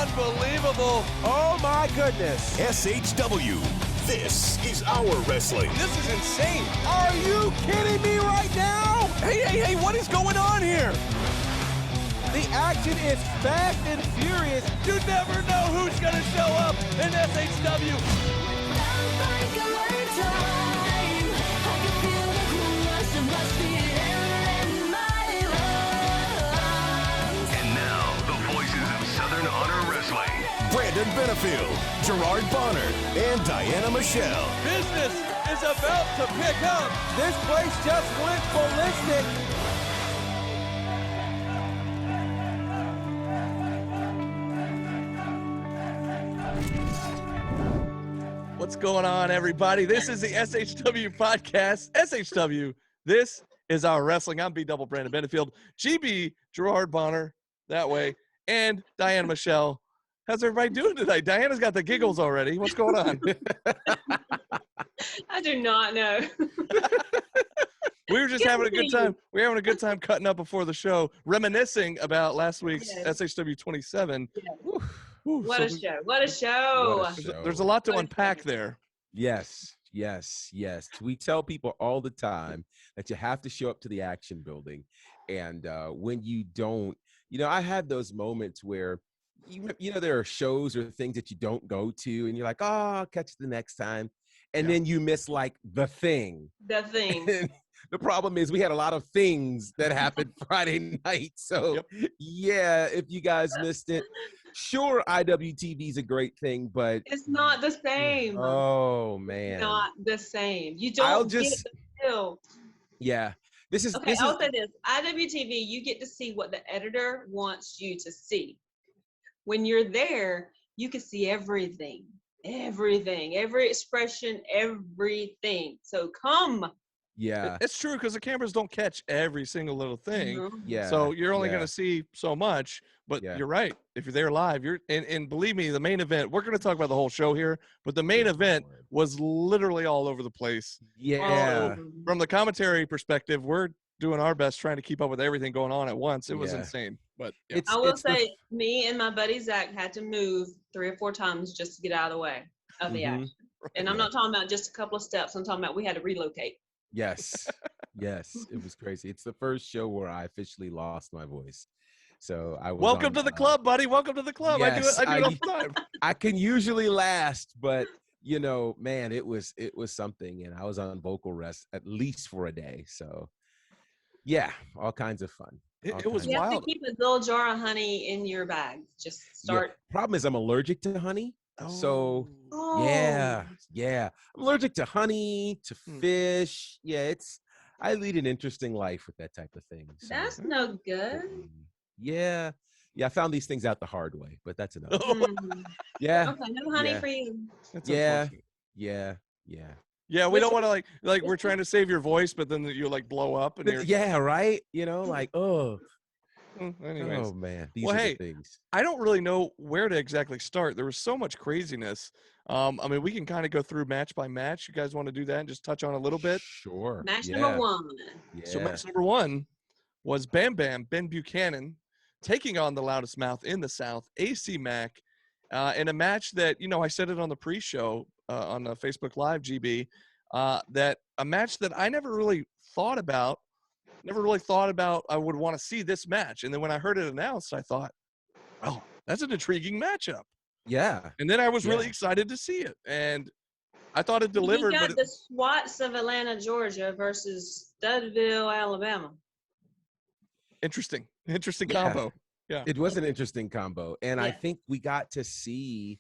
Unbelievable. Oh my goodness. SHW, this is our wrestling. This is insane. Are you kidding me right now? Hey, what is going on here? The action is fast and furious. You never know who's going to show up in SHW. Brandon Benefield, Gerard Bonner, and Diana Michelle. Business is about to pick up. This place just went ballistic. What's going on, everybody? This is the SHW podcast. SHW, this is our wrestling. I'm B-Double Brandon Benefield, GB Gerard Bonner, that way, and Diana Michelle. How's everybody doing today? Diana's got the giggles already. What's going on? I do not know. We were just having a good time. We were having a good time cutting up before the show, reminiscing about last week's SHW27. Yeah. What a show. What a show. There's a lot to unpack there. Yes. We tell people all the time that you have to show up to the action building. And when you don't, I had those moments where there are shows or things that you don't go to and you're like, oh, I'll catch the next time. And then you miss like the thing. The thing. And the problem is we had a lot of things that happened Friday night. So yeah, if you guys missed it, sure, IWTV is a great thing, but it's not the same. Oh man. Not the same. You don't get the feel. Yeah. I'll say this. IWTV, you get to see what the editor wants you to see. When you're there, you can see everything, every expression, everything. So come. Yeah. It's true because the cameras don't catch every single little thing. Mm-hmm. Yeah. So you're only going to see so much, but you're right. If you're there live, and believe me, the main event, we're going to talk about the whole show here, but the main event was literally all over the place. Yeah. From the commentary perspective, we're doing our best trying to keep up with everything going on at once. It was insane. But I will say, me and my buddy Zach had to move 3 or 4 times just to get out of the way of the action. And I'm not talking about just a couple of steps. I'm talking about we had to relocate. Yes. It was crazy. It's the first show where I officially lost my voice. So I was welcome to the club, buddy. Welcome to the club. Yes, I do it all the time. I can usually last, but man, it was something, and I was on vocal rest at least for a day. So yeah, all kinds of fun. It was wild. You have to keep a little jar of honey in your bag. Just start. Yeah. Problem is I'm allergic to honey. So yeah. I'm allergic to honey, to fish. Yeah, I lead an interesting life with that type of thing. So. That's no good. Yeah, I found these things out the hard way, but that's enough. Yeah. Okay, no honey for you. That's Yeah, we don't want to like we're trying to save your voice, but then you like blow up and you're right. Anyways. Oh man, these are the things. I don't really know where to exactly start. There was so much craziness. We can kind of go through match by match. You guys want to do that and just touch on a little bit? Sure. Match number 1. Yeah. So match number 1 was Bam Bam Ben Buchanan taking on the loudest mouth in the South, AC Mack, in a match that I said it on the pre-show on the Facebook Live, GB, that a match that I never really thought about I would want to see this match. And then when I heard it announced, I thought, oh, that's an intriguing matchup. Yeah. And then I was really excited to see it. And I thought it delivered. You got the SWATs of Atlanta, Georgia versus Studville, Alabama. Interesting combo. Yeah. It was an interesting combo. And I think we got to see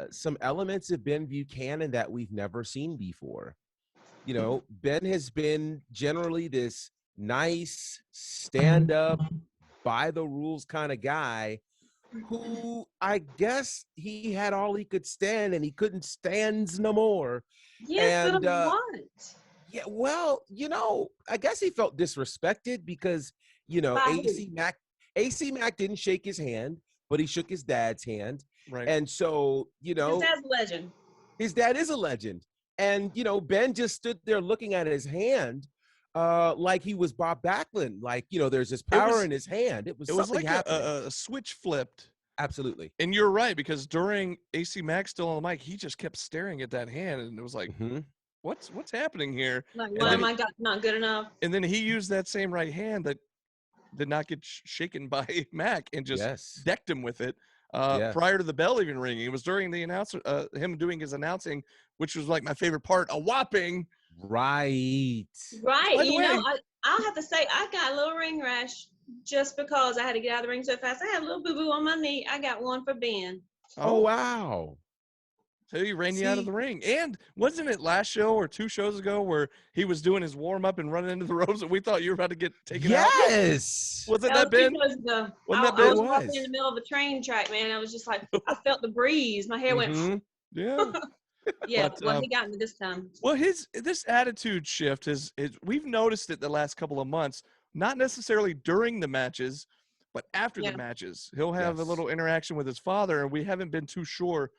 some elements of Ben Buchanan that we've never seen before. Ben has been generally this nice, stand up, by the rules kind of guy who I guess he had all he could stand and he couldn't stand no more. Yes, and but what? Yeah, well, I guess he felt disrespected because, By who? AC Mac didn't shake his hand, but he shook his dad's hand. Right. And so, His dad's a legend. his dad is a legend. And, Ben just stood there looking at his hand like he was Bob Backlund. Like, there's this It power was in his hand. it was Something like happening. a switch flipped. Absolutely. And you're right, because during AC Max still on the mic, he just kept staring at that hand, and it was like, Hmm. what's happening here? Like, And why then am I not good enough? and then he used that same right hand that did not get shaken by Mac and just Yes. decked him with it Yeah. prior to the bell even ringing. It was during the announcer, him doing his announcing, which was like my favorite part, a whopping. Right. Right. By the way, I'll have to say I got a little ring rash just because I had to get out of the ring so fast. I had a little boo-boo on my knee. I got one for Ben. Oh, wow. So he ran you out of the See, ring. And wasn't it last show or 2 shows ago where he was doing his warm-up and running into the ropes and we thought you were about to get taken out? yes. Wasn't That that was 2 Ben? shows ago. Wasn't that I Ben? was It walking in was. the middle of a train track, man. I was just like, I felt the breeze. My hair went, Mhm. Yeah. yeah. But, Well, he got me this time. Well, this attitude shift is we've noticed it the last couple of months, not necessarily during the matches, but after the Yeah. matches. He'll have a Yes. little interaction with his father, and we haven't been too sure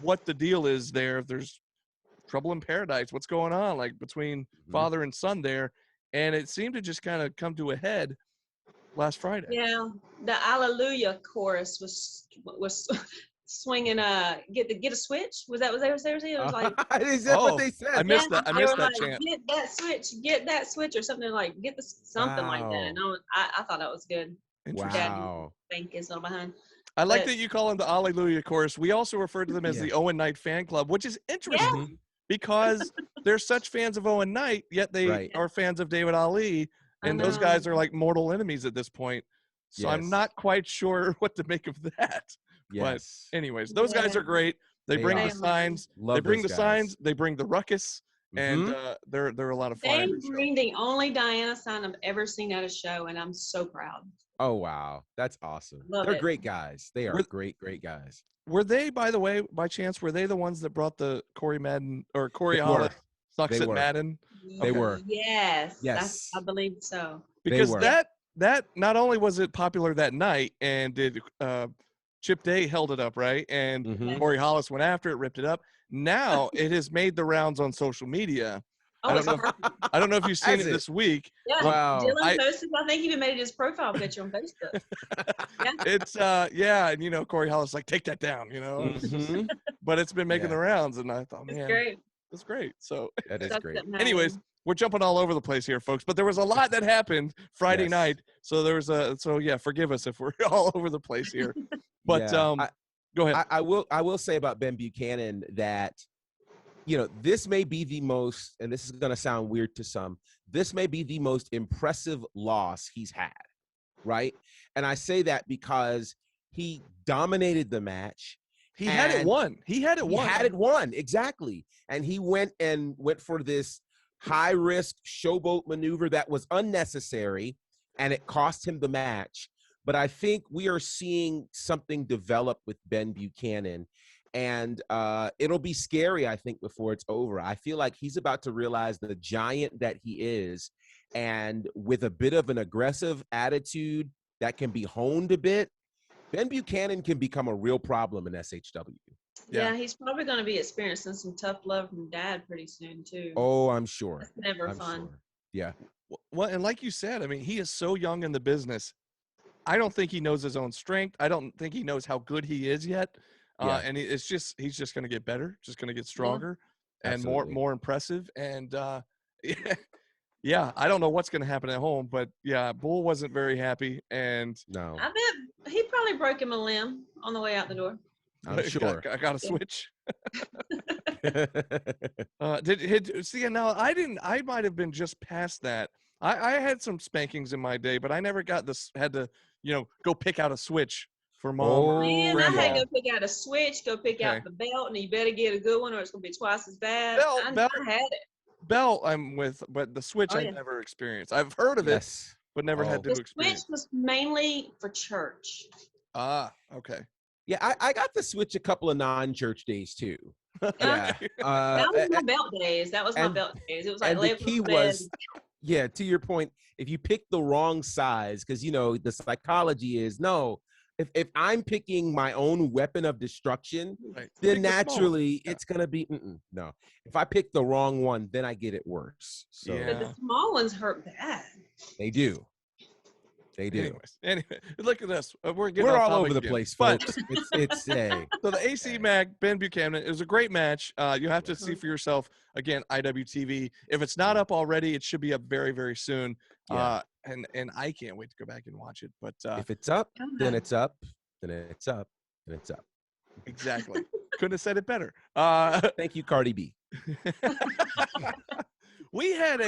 what the deal is there. If there's trouble in paradise, what's going on, like between Mhm. father and son there, and it seemed to just kind of come to a head last Friday. Yeah. The Hallelujah chorus was swinging. Get a switch. Was that what they were saying? It was like, Is that what Oh, they said? I missed yeah, that. I they missed were that like, chant. get that switch, or something like, something like that. Wow. And I thought that was good. Interesting. Dad Wow. think is on behind. I like But that you call them the Alleluia chorus. We also refer to them as Yeah. the Owen Knight fan club, which is interesting. yeah, Mhm. Because they're such fans of Owen Knight, yet they Right. are fans of David Ali, I and those know. guys are like mortal enemies at this point. So I'm Yes. not quite sure what to make of that. But Yes. anyways, those guys Yeah, are great. They They bring are. the signs. They Love bring those the guys. signs. They bring the ruckus, and Mhm. they're a lot of fun. they every show. bring the only Diana sign I've ever seen at a show, and I'm so proud. Oh, wow. That's awesome. Love They're it. great guys. They are Were- great, great guys. Were they, by the way, by chance, were they the ones that brought the Corey Madden or Corey They Hollis were. sucks They at were. Madden? They Okay. were. Yes, Yes. I believe so. They Because were. that not only was it popular that night, and did Chip Day held it up, right? And Mhm. Corey Hollis went after it, ripped it up. Now it has made the rounds on social media. Oh, I don't it's know. perfect. I don't know if you've seen Has it it? this week. Yeah, Wow. Dylan posted. I think he even made it his profile picture on Facebook. Yeah, It's yeah, and Corey Hollis like take that down, Mhm. but it's been making Yeah. the rounds, and I thought, it's man, great. that's great. So That is Sucks great. at Madden. anyways, we're jumping all over the place here, folks, but there was a lot that happened Friday Yes. night. So yeah, forgive us if we're all over the place here. But Yeah. go ahead. I will say about Ben Buchanan that this may be the most, and this is going to sound weird to some, this may be the most impressive loss he's had, right? And I say that because he dominated the match. He had it and won. He had it He won. had it won, exactly. And he went for this high risk showboat maneuver that was unnecessary, and it cost him the match. But I think we are seeing something develop with Ben Buchanan, and it'll be scary, I think, before it's over. I feel like he's about to realize the giant that he is, and with a bit of an aggressive attitude that can be honed a bit, Ben Buchanan can become a real problem in SHW. Yeah, he's probably going to be experiencing some tough love from Dad pretty soon too. Oh, I'm sure. That's never I'm fun. sure. Yeah. Well, and like you said, I mean, he is so young in the business. I don't think he knows his own strength. I don't think he knows how good he is yet. Yeah. And he's just going to get better, just going to get stronger, and Absolutely. more impressive. And yeah, I don't know what's going to happen at home, but yeah, Bull wasn't very happy, and No, I bet he probably broke him a limb on the way out the door. I'm sure. I got to switch. See, now I might have been just past that. I had some spankings in my day, but I never had to go pick out a switch for mom. Oh, Man, I grandma. had to go pick out a switch, go pick Okay. out the belt, and you better get a good one or it's going to be twice as bad. Belt. I had it. Belt I'm with, but the switch Oh, I yeah. never experienced. I've heard of it, yes. but never had to The experience. switch was mainly for church. Ah, okay. Yeah, I got the switch a couple of non-church days too. Yeah. That was my belt days. That was my and belt days. It was like and the leg key press. was, yeah, to your point, if you pick the wrong size, because the psychology is no, if I'm picking my own weapon of destruction, Right. then Pick the small one. naturally Yeah. it's gonna be no. If I pick the wrong one, then I get it worse. So Yeah. But the small ones hurt bad. they do. They do. Anyway, look at this. We're getting We're off all topic over the again. place, But folks. It's a so the AC Mac Ben Buchanan, it was a great match. You have to see for yourself again. IWTV. If it's not up already, it should be up very, very soon. Yeah. And I can't wait to go back and watch it. But if it's up, then it's up, then it's up, then it's up. exactly. Couldn't have said it better. Thank you, Cardi B. We had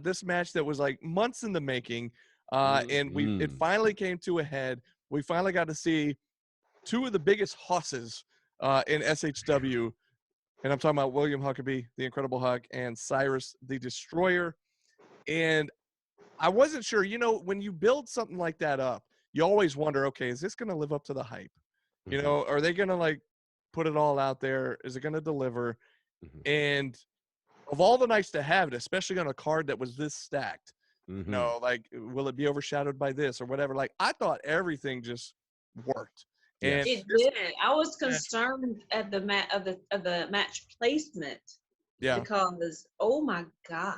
this match that was like months in the making, and it finally came to a head. We finally got to see two of the biggest hosses in SHW, and I'm talking about William Huckabee, the Incredible Huck, and Cyrus, the Destroyer. And I wasn't sure, when you build something like that up, you always wonder, okay, is this going to live up to the hype? Are they going to like put it all out there? Is it going to deliver? And of all the nights to have it, especially on a card that was this stacked, like, will it be overshadowed by this or whatever? Like, I thought everything just worked. And it did. I was concerned at the match placement. Yeah. Because oh my God.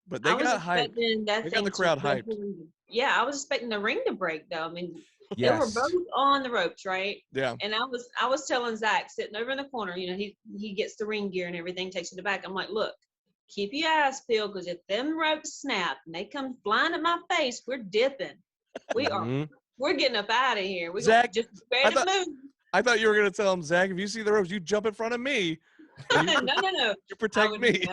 But they got hyped. They got the crowd hyped. Yeah, I was expecting the ring to break though. I mean, yes. They were both on the ropes, right? Yeah. And I was telling Zach sitting over in the corner, he gets the ring gear and everything, takes it back. I'm like, look, keep your eyes peeled, because if them ropes snap and they come flying at my face, we're dipping. We're getting up out of here. We're Zach, just ready to move. I thought you were gonna tell him, Zach, if you see the ropes, you jump in front of me. No. You protect me.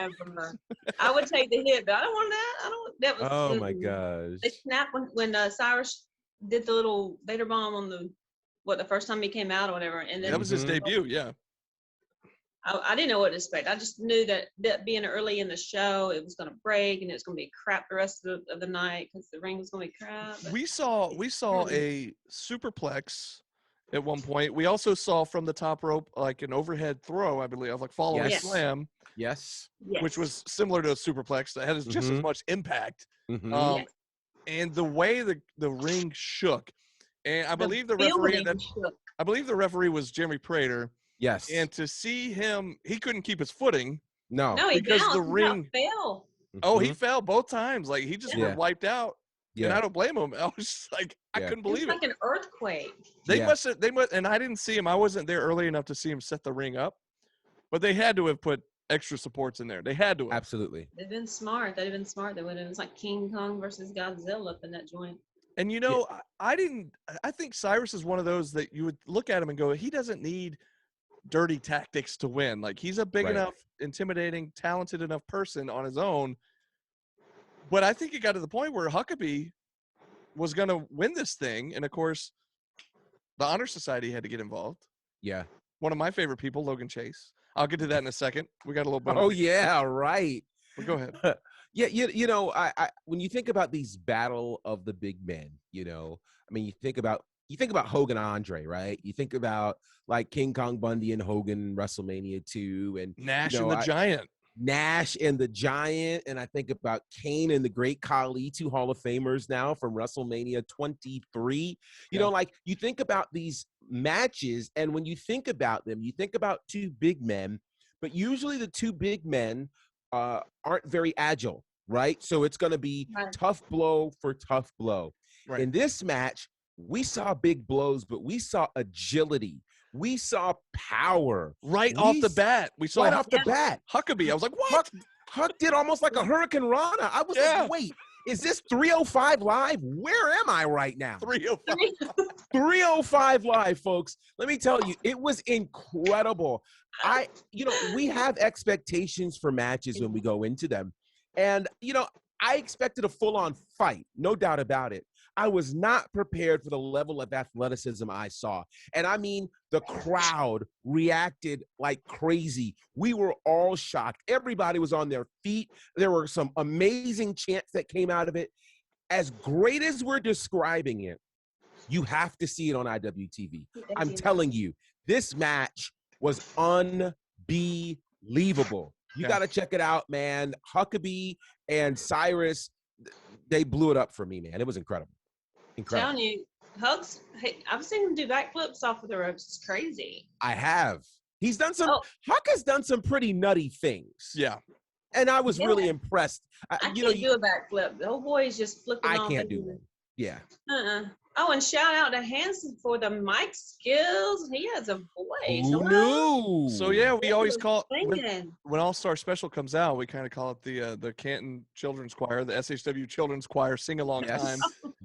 I would take the hit, but I don't want that. That was. Oh my gosh. They snapped when Cyrus did the little Vader bomb on the first time he came out or whatever, and then that was his debut. Yeah. I didn't know what to expect. I just knew that being early in the show, it was going to break and it was going to be crap the rest of the night because the ring was going to be crap. We saw a superplex at one point. We also saw from the top rope like an overhead throw, I believe, like following slam. Yes. Which was similar to a superplex that had just as much impact. And the way the ring shook, and I believe the referee was Jeremy Prater. Yes. And to see him, he couldn't keep his footing. No, because the ring fell. Oh, he fell both times. Like he just went wiped out. Yeah. And I don't blame him. I was just like, I couldn't believe it. Like an earthquake. They must, and I didn't see him. I wasn't there early enough to see him set the ring up, but they had to have put extra supports in there. They had to have. Absolutely. They've been smart. They would have. It's like King Kong versus Godzilla up in that joint. And I think Cyrus is one of those that you would look at him and go, he doesn't need dirty tactics to win. Like he's a big enough, intimidating, talented enough person on his own. But I think it got to the point where Huckabee was going to win this thing. And of course, the Honor Society had to get involved. Yeah. One of my favorite people, Logan Chase. I'll get to that in a second. We got a little bit. Oh yeah. Right. But go ahead. Yeah. I when you think about these battle of the big men, I mean, you think about Hogan Andre, right? You think about like King Kong Bundy and Hogan WrestleMania 2 and Nash and the Giant. Nash and the Giant, and I think about Kane and the Great Khali, 2 Hall of Famers now from WrestleMania 23. Like you think about these matches, and when you think about them, you think about 2 big men, but usually the 2 big men aren't very agile, right? So it's going to be tough blow for tough blow. Right. In this match, we saw big blows, but we saw agility. We saw power. Off the bat. We saw off the bat. Huckabee. I was like, what? Huck did almost like a Hurricane Rana. I was like, wait, is this 305 Live? Where am I right now? 305. 305 Live, folks. Let me tell you, it was incredible. We have expectations for matches when we go into them. And, I expected a full-on fight, no doubt about it. I was not prepared for the level of athleticism I saw. And I mean, the crowd reacted like crazy. We were all shocked. Everybody was on their feet. There were some amazing chants that came out of it. As great as we're describing it, you have to see it on IWTV. I'm telling you, this match was unbelievable. unbelievable. You Yeah. got to check it out, man. Huckabee and Cyrus, they blew it up for me, man. It was incredible. Telling you, Huck's. Hey, I've seen him do backflips off of the ropes. It's crazy. I have. He's done some. Oh. Huck has done some pretty nutty things. Yeah. And I was Yeah. really impressed. I can't do a backflip. The whole boy is just flipping off. I can't do one. Yeah. Oh, and shout out to Hanson for the mic skills. He has a voice. Who knew? So yeah, we always call Singing. when All Star Special comes out, we kind of call it the Canton Children's Choir, the SHW Children's Choir sing along time.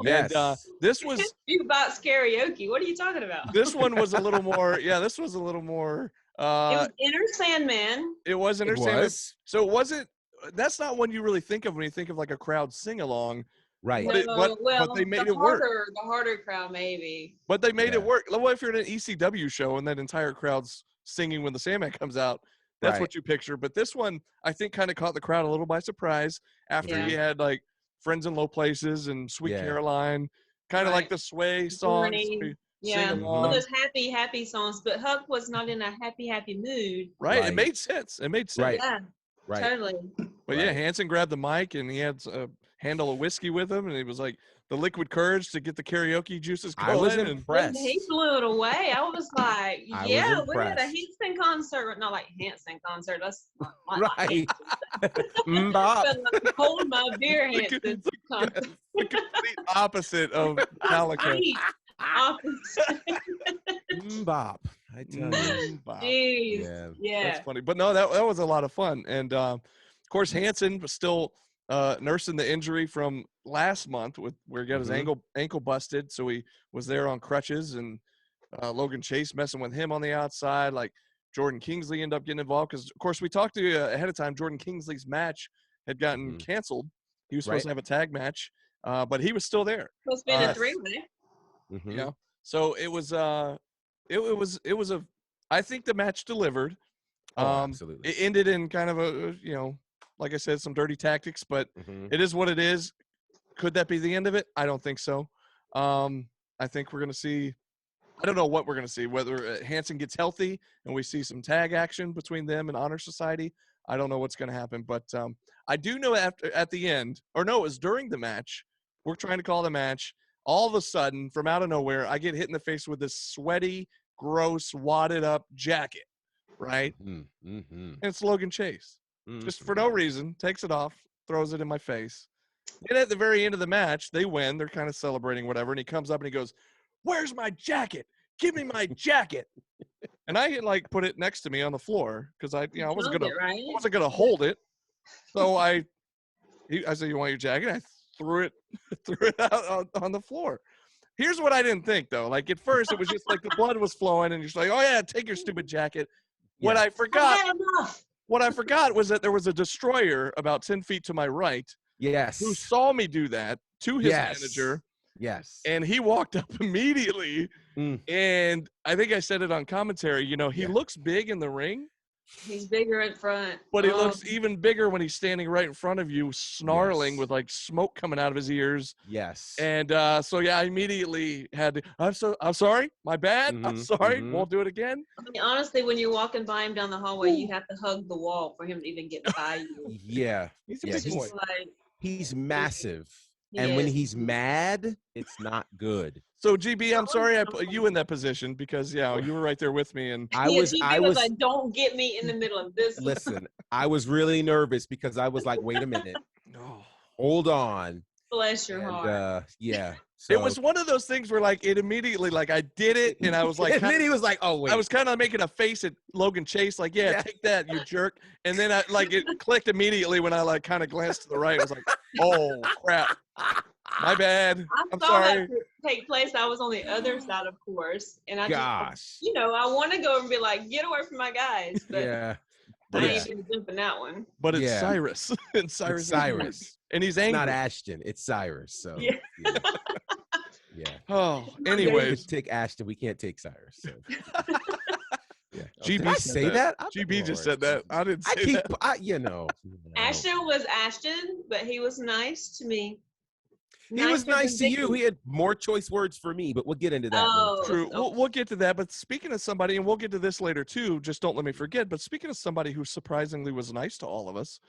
Yes. And this was Jukebox karaoke. What are you talking about? this one was a little more. Yeah, this was a little more. It was Inner Sandman. It was It Inner was. So it wasn't. That's not one you really think of when you think of like a crowd sing along. Right. No, but they made it work. The harder crowd, maybe. But they made Yeah. it work. What if you're in an ECW show and that entire crowd's singing when the Sandman comes out? That's Right. what you picture. But this one, I think, kind of caught the crowd a little by surprise after Yeah. you had like Friends in Low Places and Sweet Yeah. Caroline, kind of like Right. the sway songs. Morning. we Yeah, sing all along. those happy songs. But Huck was not in a happy mood. Right. It Right. made sense. It made sense. Right. Yeah, Right. totally. But yeah, Right. Hanson grabbed the mic and he had a handle of whiskey with him, and he was like the liquid courage to get the karaoke juices going. I was and- impressed. He blew it away. I was like, I was yeah, we had a impressed. Hanson concert. Not like Hanson concert. That's not Right. Mbop. but like, hold my beer, Hanson concert. the complete opposite of Metallica. Complete opposite. Mbop. I tell you. Wow. Jeez. Yeah. Yeah. That's funny. But no, that was a lot of fun. And of course, Hanson was still nursing the injury from last month where he got his Mhm. ankle busted. So he was there on crutches, and Logan Chase messing with him on the outside. Like Jordan Kingsley ended up getting involved because, of course, we talked to you ahead of time. Jordan Kingsley's match had gotten Mhm. canceled. He was supposed to Right. have a tag match, but he was still there. Supposed to be in a Yes. three-way. Mhm. You know, so it was it was a. I think the match delivered. Oh, absolutely. It ended in kind of a like I said, some dirty tactics, but Mhm. it is what it is. Could that be the end of it? I don't think so. I think we're gonna see. I don't know what we're gonna see. Whether Hanson gets healthy and we see some tag action between them and Honor Society. I don't know what's gonna happen, but I do know at the end, or no, it was during the match. We're trying to call the match. All of a sudden, from out of nowhere, I get hit in the face with this sweaty, gross, wadded up jacket, right? Mhm. Mhm. And it's Logan Chase. Just for no Mhm. reason, takes it off, throws it in my face. And at the very end of the match, they win. They're kind of celebrating whatever. And he comes up and he goes, "Where's my jacket? Give me my jacket." And I had like put it next to me on the floor because I wasn't gonna hold it. So I said, "You want your jacket?" I threw it out on the floor. Here's what I didn't think though. Like at first, it was just like the blood was flowing, and you're just like, "Oh yeah, take your stupid jacket." What Yeah. I forgot. I've had enough. What I forgot was that there was a destroyer about 10 feet to my right Yes. who saw me do that to his Yes. manager, Yes. and he walked up immediately. Mm. And I think I said it on commentary, he Yeah. looks big in the ring, He's bigger in front. but he Oh, looks even bigger when he's standing right in front of you, snarling Yes. with like smoke coming out of his ears. Yes. And so yeah, I immediately had to, I'm sorry, my bad. I'm Mhm, sorry, mhm. won't do it again. I mean, honestly, when you're walking by him down the hallway, you have to hug the wall for him to even get by you. Yeah. He's a Yeah, big It's boy. just like, He's massive. he And when is. he's mad, it's not good. So GB, I'm sorry I put you in that position because you were right there with me, and I Yeah, was GB was like, don't get me in the middle of this. listen, I was really nervous because I was like, wait a minute, hold on. Bless your And heart. yeah. it was one of those things where like it immediately like I did it, and I was like, and then he was like, oh wait. I was kind of making a face at Logan Chase, like, yeah, Yeah. take that, you jerk. And then it clicked immediately when I like kind of glanced to the right. I was like, oh crap, my bad. I'm saw sorry. that take place. I was on the other side, of course, and I Gosh. just, I want to go and be like, get away from my guys, but Yeah. I Yeah. ain't gonna jump in that one. But it's Yeah. Cyrus, and It's Cyrus, Cyrus. and he's It's angry. not Ashton. It's Cyrus. So Yeah. yeah. Yeah. Oh, We anyways, could take Ashton. We can't take Cyrus. So. Yeah. GB Did I said say that? GB just Lord. said that. I didn't say I keep, that. Ashton was Ashton, but he was nice to me. He was Nicer nice than to you. Vicky. He had more choice words for me, but we'll get into that later. Oh, True. We'll get to that. But speaking of somebody, and we'll get to this later too, just don't let me forget. But speaking of somebody who surprisingly was nice to all of us,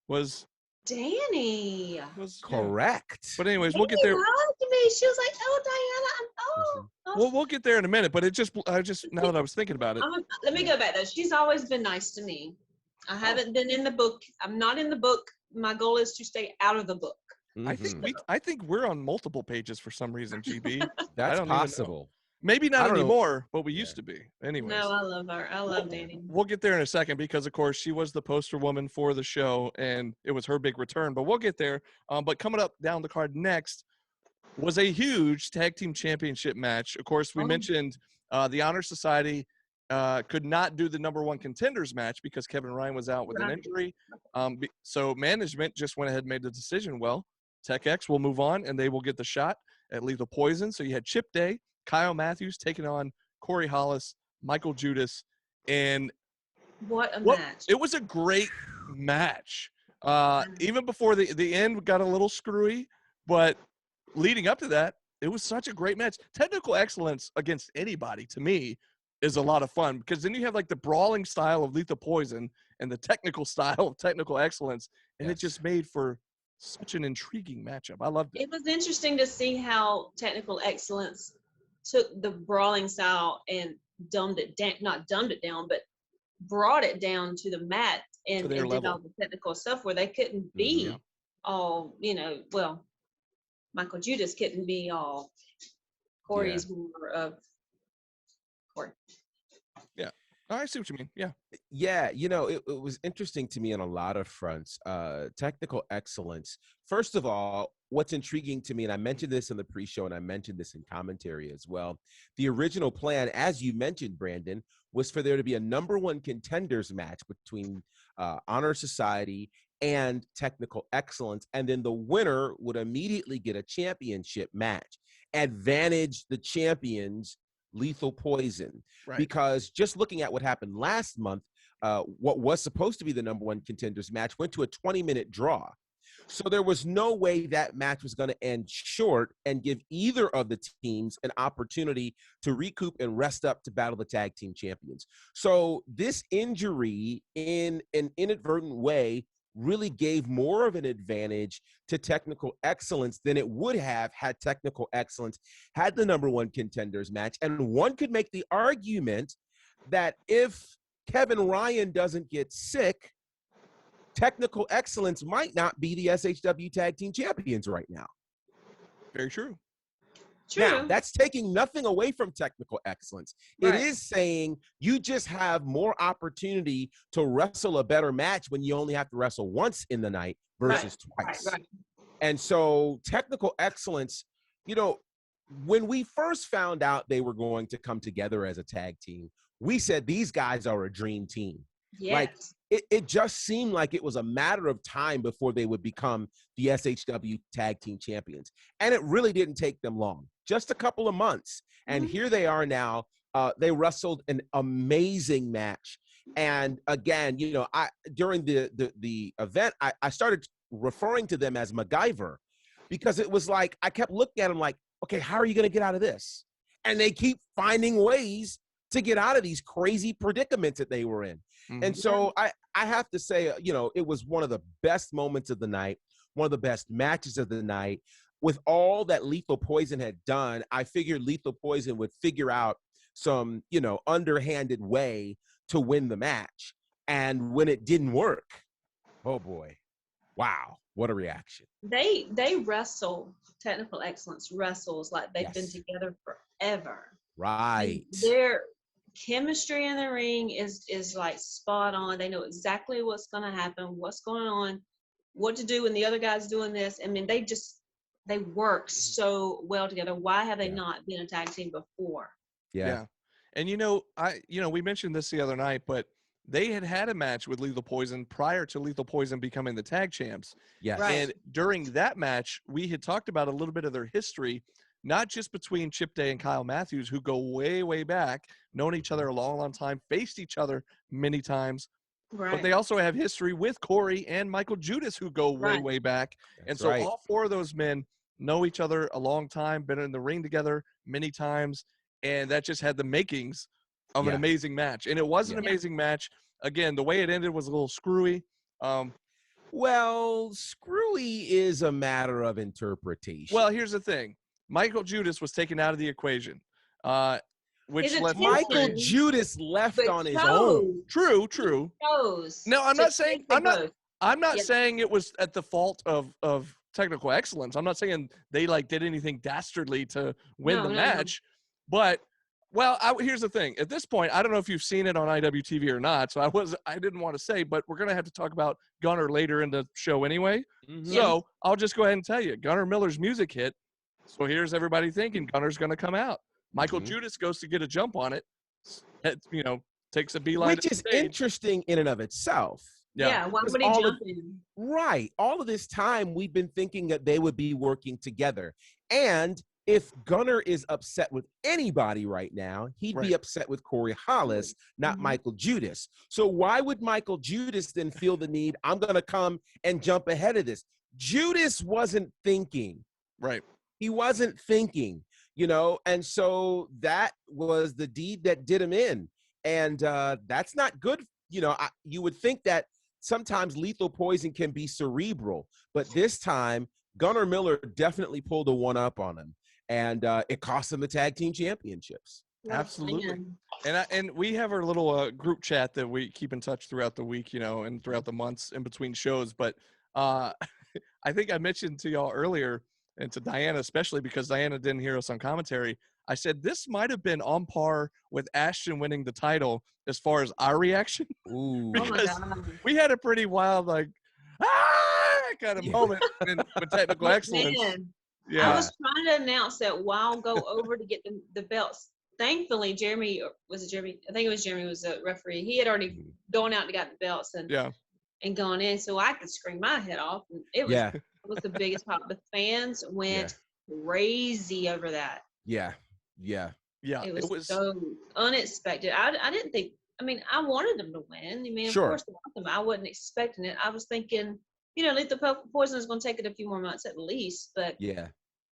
was Danny. yeah. Correct. But anyways, we'll get Danny there. hugged me. She was like, "Oh, Diana, We'll get there in a minute. But I just now that I was thinking about it, let me go back though. She's always been nice to me. I haven't been in the book. I'm not in the book. My goal is to stay out of the book. Mhm. I think we're on multiple pages for some reason, GB. I That's don't even know. possible. Maybe I not don't know. anymore, but we Yeah. used to be. Anyways. No, I love her. I love Danny. We'll get there in a second because, of course, she was the poster woman for the show, and it was her big return. But we'll get there. But coming up down the card next was a huge tag team championship match. Of course, we Oh. mentioned the Honor Society could not do the number one contenders match because Kevin Ryan was out with an Right. injury. So management just went ahead and made the decision. Well, Tech X will move on, and they will get the shot at Lethal Poison. So you had Chip Day, Kyle Matthews taking on Corey Hollis, Michael Judas, and What a match. it was a great match. Even before the end got a little screwy, but leading up to that, it was such a great match. Technical excellence against anybody, to me, is a lot of fun because then you have like the brawling style of Lethal Poison and the technical style of technical excellence, and it just made for such an intriguing matchup. I loved it. It was interesting to see how technical excellence took the brawling style and dumbed it down, not dumbed it down, but brought it down to the mat and their did level. all the technical stuff where they couldn't be Yeah. all, well, Michael Judas couldn't be all Corey's more of Corey. Yeah. I see what you mean. Yeah. Yeah, it was interesting to me on a lot of fronts. Technical excellence. First of all, what's intriguing to me, and I mentioned this in the pre-show and I mentioned this in commentary as well, the original plan, as you mentioned, Brandon, was for there to be a number one contenders match between Honor Society and Technical Excellence, and then the winner would immediately get a championship match. Advantage the champions, Lethal Poison. Right. Because just looking at what happened last month, what was supposed to be the number one contenders match went to a 20-minute draw. So there was no way that match was going to end short and give either of the teams an opportunity to recoup and rest up to battle the tag team champions. So this injury, in an inadvertent way, really gave more of an advantage to Technical Excellence than it would have had Technical Excellence had the number one contenders match. And one could make the argument that if Kevin Ryan doesn't get sick, Technical Excellence might not be the SHW Tag Team Champions right now. Very true. True. Now, that's taking nothing away from Technical Excellence. Right. It is saying you just have more opportunity to wrestle a better match when you only have to wrestle once in the night versus twice. Right. And so Technical Excellence, when we first found out they were going to come together as a tag team, we said these guys are a dream team. Yes. Like, it just seemed like it was a matter of time before they would become the SHW Tag Team Champions. And it really didn't take them long, just a couple of months. And here they are now. They wrestled an amazing match. And again, during the event, I started referring to them as MacGyver, because it was like, I kept looking at them like, okay, how are you going to get out of this? And they keep finding ways to get out of these crazy predicaments that they were in. And so I have to say, it was one of the best moments of the night, one of the best matches of the night. With all that Lethal Poison had done, I figured Lethal Poison would figure out some, underhanded way to win the match. And when it didn't work, oh boy, wow, what a reaction. They wrestle, Technical Excellence wrestles like they've been together forever. Right. And their chemistry in the ring is like spot on. They know exactly what's going to happen, what's going on, what to do when the other guy's doing this. I mean, they work so well together. Why have they not been a tag team before? Yeah. And we mentioned this the other night, but they had a match with Lethal Poison prior to Lethal Poison becoming the tag champs. Yes. Right. And during that match, we had talked about a little bit of their history, not just between Chip Day and Kyle Matthews, who go way, way back, known each other a long, long time, faced each other many times. Right. But they also have history with Corey and Michael Judas, who go way, way back. And so all four of those men know each other a long time, been in the ring together many times, and that just had the makings of an amazing match. And it was an amazing match. Again, the way it ended was a little screwy. Well, screwy is a matter of interpretation. Well, here's the thing. Michael Judas was taken out of the equation, which His left Michael attention, Judas left but on his own. True. chose No, I'm to not saying pick the both. I'm not Yeah. saying it was at the fault of technical excellence. I'm not saying they like did anything dastardly to win No, the no, no. match, but well, here's the thing. At this point, I don't know if you've seen it on IWTV or not, so I didn't want to say, but we're gonna have to talk about Gunner later in the show anyway. So I'll just go ahead and tell you, Gunner Miller's music hit. So here's everybody thinking Gunner's gonna come out. Michael Judas goes to get a jump on it. Takes a beeline, which is interesting in and of itself. Yeah, why would he jump in? Right. All of this time, we've been thinking that they would be working together. And if Gunner is upset with anybody right now, he'd be upset with Corey Hollis, not Michael Judas. So why would Michael Judas then feel the need, I'm going to come and jump ahead of this? Judas wasn't thinking. Right. He wasn't thinking, and so that was the deed that did him in. And that's not good. You would think that sometimes lethal poison can be cerebral, but this time Gunner Miller definitely pulled a one-up on him, and it cost him the tag team championships. Absolutely. And we have our little group chat that we keep in touch throughout the week, and throughout the months in between shows. But I think I mentioned to y'all earlier, and to Diana especially, because Diana didn't hear us on commentary, I said this might have been on par with Ashton winning the title as far as our reaction. Ooh. Because we had a pretty wild, kind of moment with technical excellence. Man, Yeah. I was trying to announce that while go over to get the belts. Thankfully, Jeremy? I think it was Jeremy was a referee. He had already gone out and got the belts and gone in, so I could scream my head off. And it was the biggest pop. The fans went crazy over that. Yeah. It was so unexpected. I didn't think. I mean, I wanted them to win. I mean, of course, I want them. I wasn't expecting it. I was thinking, lethal poison is going to take it a few more months at least. But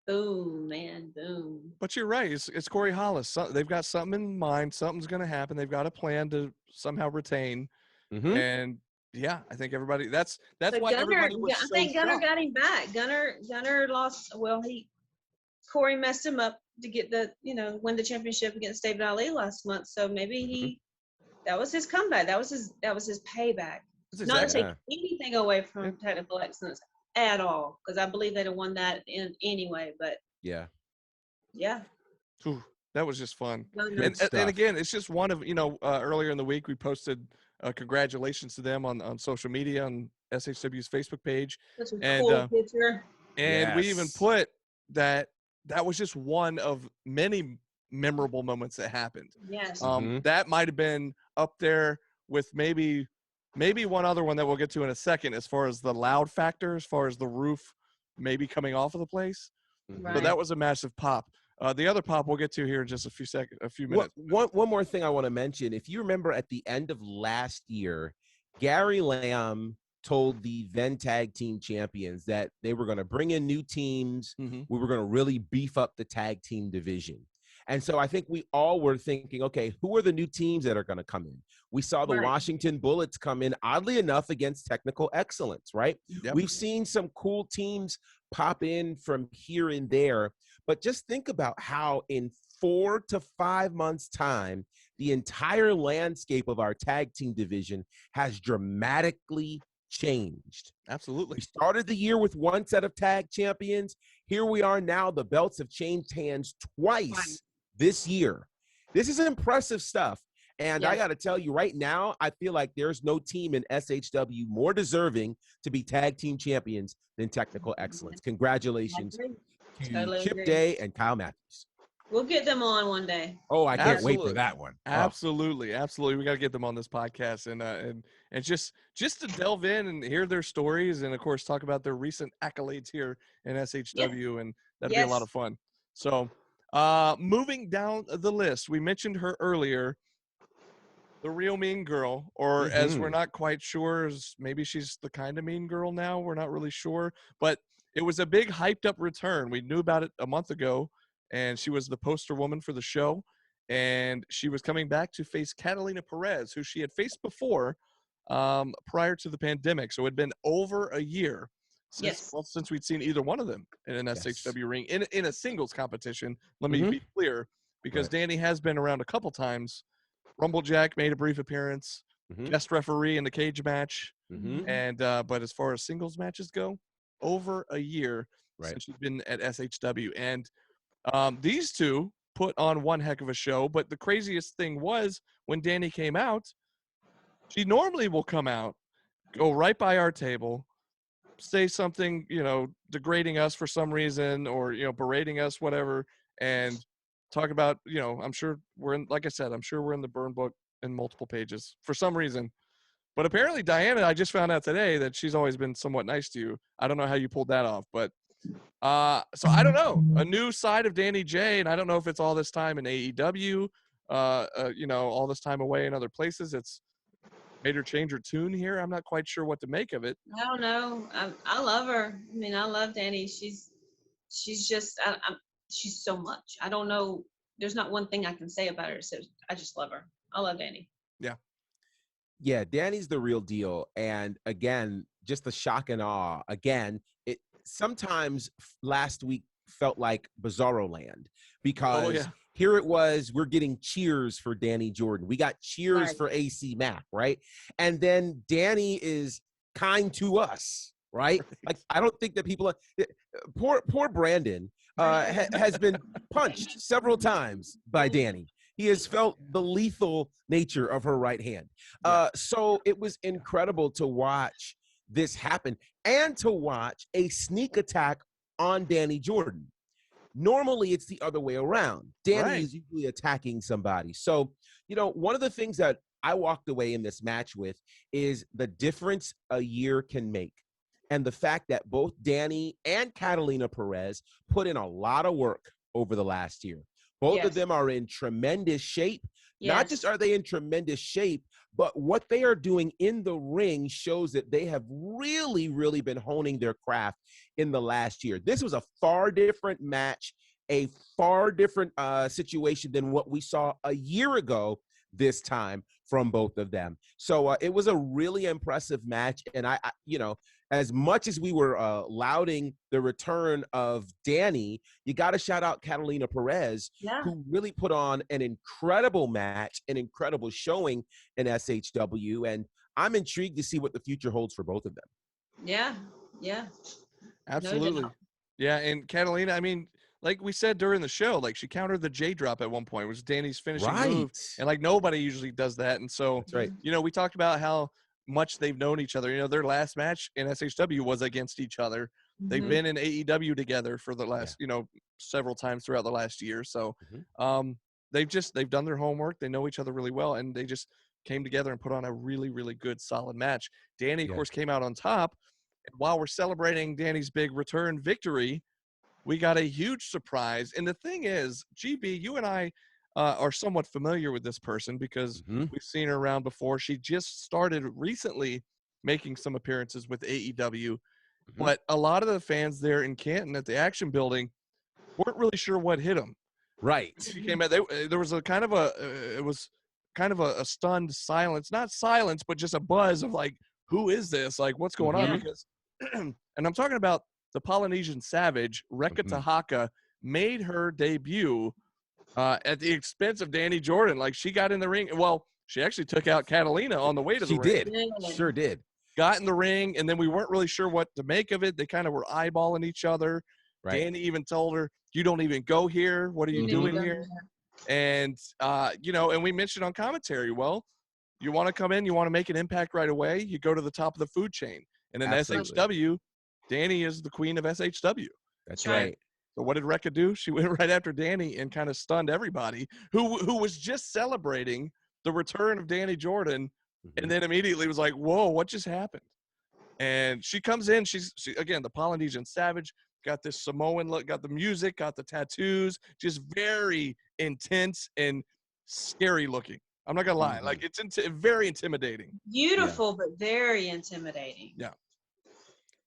boom, man, boom. But you're right. It's Corey Hollis. They've got something in mind. Something's going to happen. They've got a plan to somehow retain. And I think everybody. That's why everybody was so I think Gunner shocked. got him back. Gunner lost. Well, Corey messed him up to get win the championship against David Ali last month. So maybe that was his comeback. That was his payback. Not to take anything away from technical excellence at all, because I believe they'd have won that in anyway. But yeah. Ooh, that was just fun. And again, it's just one of earlier in the week we posted congratulations to them on social media on SHW's Facebook page. That's a cool picture. And we even put that was just one of many memorable moments that happened. Yes. That might have been up there with maybe one other one that we'll get to in a second, as far as the loud factor, as far as the roof maybe coming off of the place. Right. But that was a massive pop. The other pop we'll get to here in just a few minutes. One more thing I want to mention. If you remember at the end of last year, Gary Lamb told the then tag team champions that they were going to bring in new teams. We were going to really beef up the tag team division. And so I think we all were thinking, okay, who are the new teams that are going to come in? We saw the Washington Bullets come in, oddly enough, against Technical Excellence, right? Yep. We've seen some cool teams pop in from here and there. But just think about how in 4 to 5 months' time, the entire landscape of our tag team division has dramatically changed. Absolutely. We started the year with one set of tag champions. Here we are now. The belts have changed hands twice this year. This is impressive stuff. And I got to tell you right now, I feel like there's no team in SHW more deserving to be tag team champions than Technical Excellence. Congratulations to Chip Day and Kyle Matthews. We'll get them on one day. Oh, I can't wait for that one. Absolutely. We got to get them on this podcast and just to delve in and hear their stories, and of course talk about their recent accolades here in SHW, and that'd be a lot of fun. So, moving down the list, we mentioned her earlier, the real mean girl, or as we're not quite sure, maybe she's the kind of mean girl now. We're not really sure, but it was a big hyped up return. We knew about it a month ago, and she was the poster woman for the show. And she was coming back to face Catalina Perez, who she had faced before prior to the pandemic. So it had been over a year since we'd seen either one of them in an SHW ring in a singles competition. Let me be clear, because Danny has been around a couple times. Rumblejack made a brief appearance, guest referee in the cage match, and but as far as singles matches go, over a year since she's been at SHW. And these two put on one heck of a show. But the craziest thing was when Danny came out, she normally will come out, go right by our table, say something, degrading us for some reason, or, berating us, whatever, and talk about, I'm sure like I said, I'm sure we're in the burn book in multiple pages for some reason. But apparently Diana, I just found out today that she's always been somewhat nice to you. I don't know how you pulled that off, but so I don't know, a new side of Danny J, and I don't know if it's all this time in AEW, all this time away in other places. It's made her change her tune here. I'm not quite sure what to make of it. I don't know. I love her. I mean, I love Danny. She's just, she's so much. I don't know. There's not one thing I can say about her. So I just love her. I love Danny. Yeah. Yeah, Danny's the real deal. And again, just the shock and awe. Again, it sometimes last week felt like Bizarro Land, because here it was, we're getting cheers for Danny Jordan. We got cheers for AC Mack, right? And then Danny is kind to us, right? Like, I don't think that people poor Brandon has been punched several times by Danny. He has felt the lethal nature of her right hand. So it was incredible to watch this happen and to watch a sneak attack on Danny Jordan. Normally, it's the other way around. Danny is usually attacking somebody. So, one of the things that I walked away in this match with is the difference a year can make. And the fact that both Danny and Catalina Perez put in a lot of work over the last year. Both of them are in tremendous shape. Not just are they in tremendous shape, but what they are doing in the ring shows that they have really, really been honing their craft in the last year. This was a far different match, a far different situation than what we saw a year ago this time from both of them. So it was a really impressive match. And I as much as we were lauding the return of Danny, you got to shout out Catalina Perez, who really put on an incredible match, an incredible showing in SHW. And I'm intrigued to see what the future holds for both of them. Yeah. Absolutely. No doubt. Yeah, and Catalina, I mean, like we said during the show, like she countered the J drop at one point, which was Danny's finishing move. And like nobody usually does that. And so, we talked about how much they've known each other. Their last match in SHW was against each other. They've been in AEW together for the last, several times throughout the last year. So they've done their homework. They know each other really well, and they just came together and put on a really, really good, solid match. Danny, of course, came out on top. And while we're celebrating Danny's big return victory, we got a huge surprise. And the thing is, GB, you and I are somewhat familiar with this person because we've seen her around before. She just started recently making some appearances with AEW. But a lot of the fans there in Canton at the Action Building weren't really sure what hit them. Right. She came out. There was it was kind of a stunned silence, not silence, but just a buzz of like, who is this? Like, what's going on? Because, and I'm talking about the Polynesian Savage, Reka Tahaka, made her debut at the expense of Danny Jordan. Like, she got in the ring. Well, she actually took out Catalina on the way to the ring. She did. Sure did. Got in the ring, and then we weren't really sure what to make of it. They kind of were eyeballing each other. Right. Danny even told her, "You don't even go here. What are you doing here?" And, and we mentioned on commentary, well, you want to come in, you want to make an impact right away, you go to the top of the food chain. And in SHW, Danny is the queen of SHW. That's right. So what did Reka do? She went right after Danny and kind of stunned everybody who was just celebrating the return of Danny Jordan, and then immediately was like, whoa, what just happened? And she comes in, she again, the Polynesian Savage, got this Samoan look, got the music, got the tattoos, just very intense and scary looking. I'm not gonna lie, like it's very intimidating. Beautiful, but very intimidating. Yeah.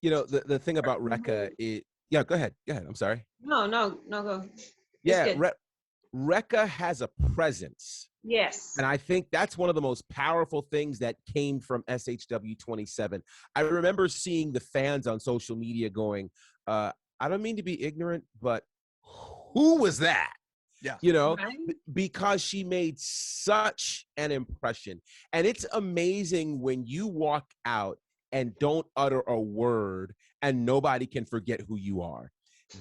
You know, the thing about Rekka is, yeah, go ahead. Go ahead. I'm sorry. No, go. It's Yeah, good. Rekka has a presence. Yes. And I think that's one of the most powerful things that came from SHW27. I remember seeing the fans on social media going, I don't mean to be ignorant, but who was that? Yeah. You know, Right? because she made such an impression. And it's amazing when you walk out and don't utter a word and nobody can forget who you are.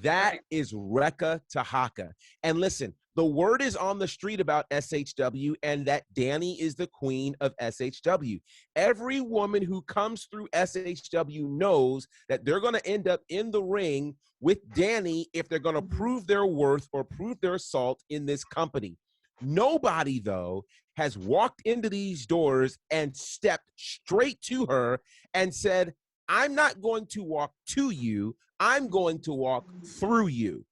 That Right. is Rekka Tahaka. And listen, the word is on the street about SHW and that Danny is the queen of SHW. Every woman who comes through SHW knows that they're going to end up in the ring with Danny if they're going to prove their worth or prove their salt in this company. Nobody, though, has walked into these doors and stepped straight to her and said, I'm not going to walk to you. I'm going to walk through you.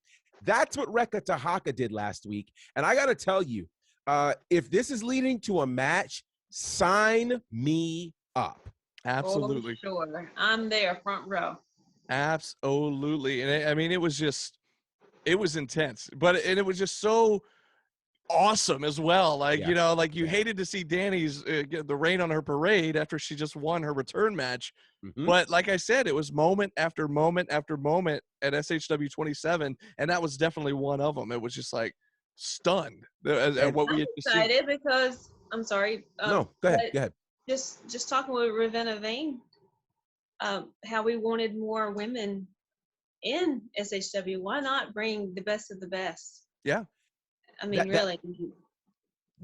That's what Rekka Tahaka did last week. And I got to tell you, if this is leading to a match, sign me up. Absolutely. Oh, sure. I'm there, front row. Absolutely. And I mean, it was intense, but it was just so awesome as well. Like, Yeah. you know, like you Yeah. hated to see Danny's get the rain on her parade after she just won her return match. Mhm. But like I said, it was moment after moment after moment at SHW 27, and that was definitely one of them. It was just like stunned at what we I'm had to see. excited because I'm sorry. No, go ahead. but Go ahead. Just talking with Ravenna Vane, how we wanted more women in SHW. Why not bring the best of the best? Yeah. I mean, That really, that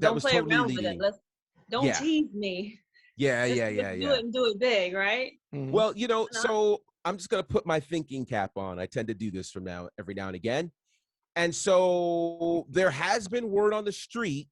don't was play totally around with it. leading. Don't Yeah. tease me. Yeah. Let's Yeah. do it and do it big, right? Mhm. Well, you know, Why not? so I'm just going to put my thinking cap on. I tend to do this from every now and again. And so there has been word on the street.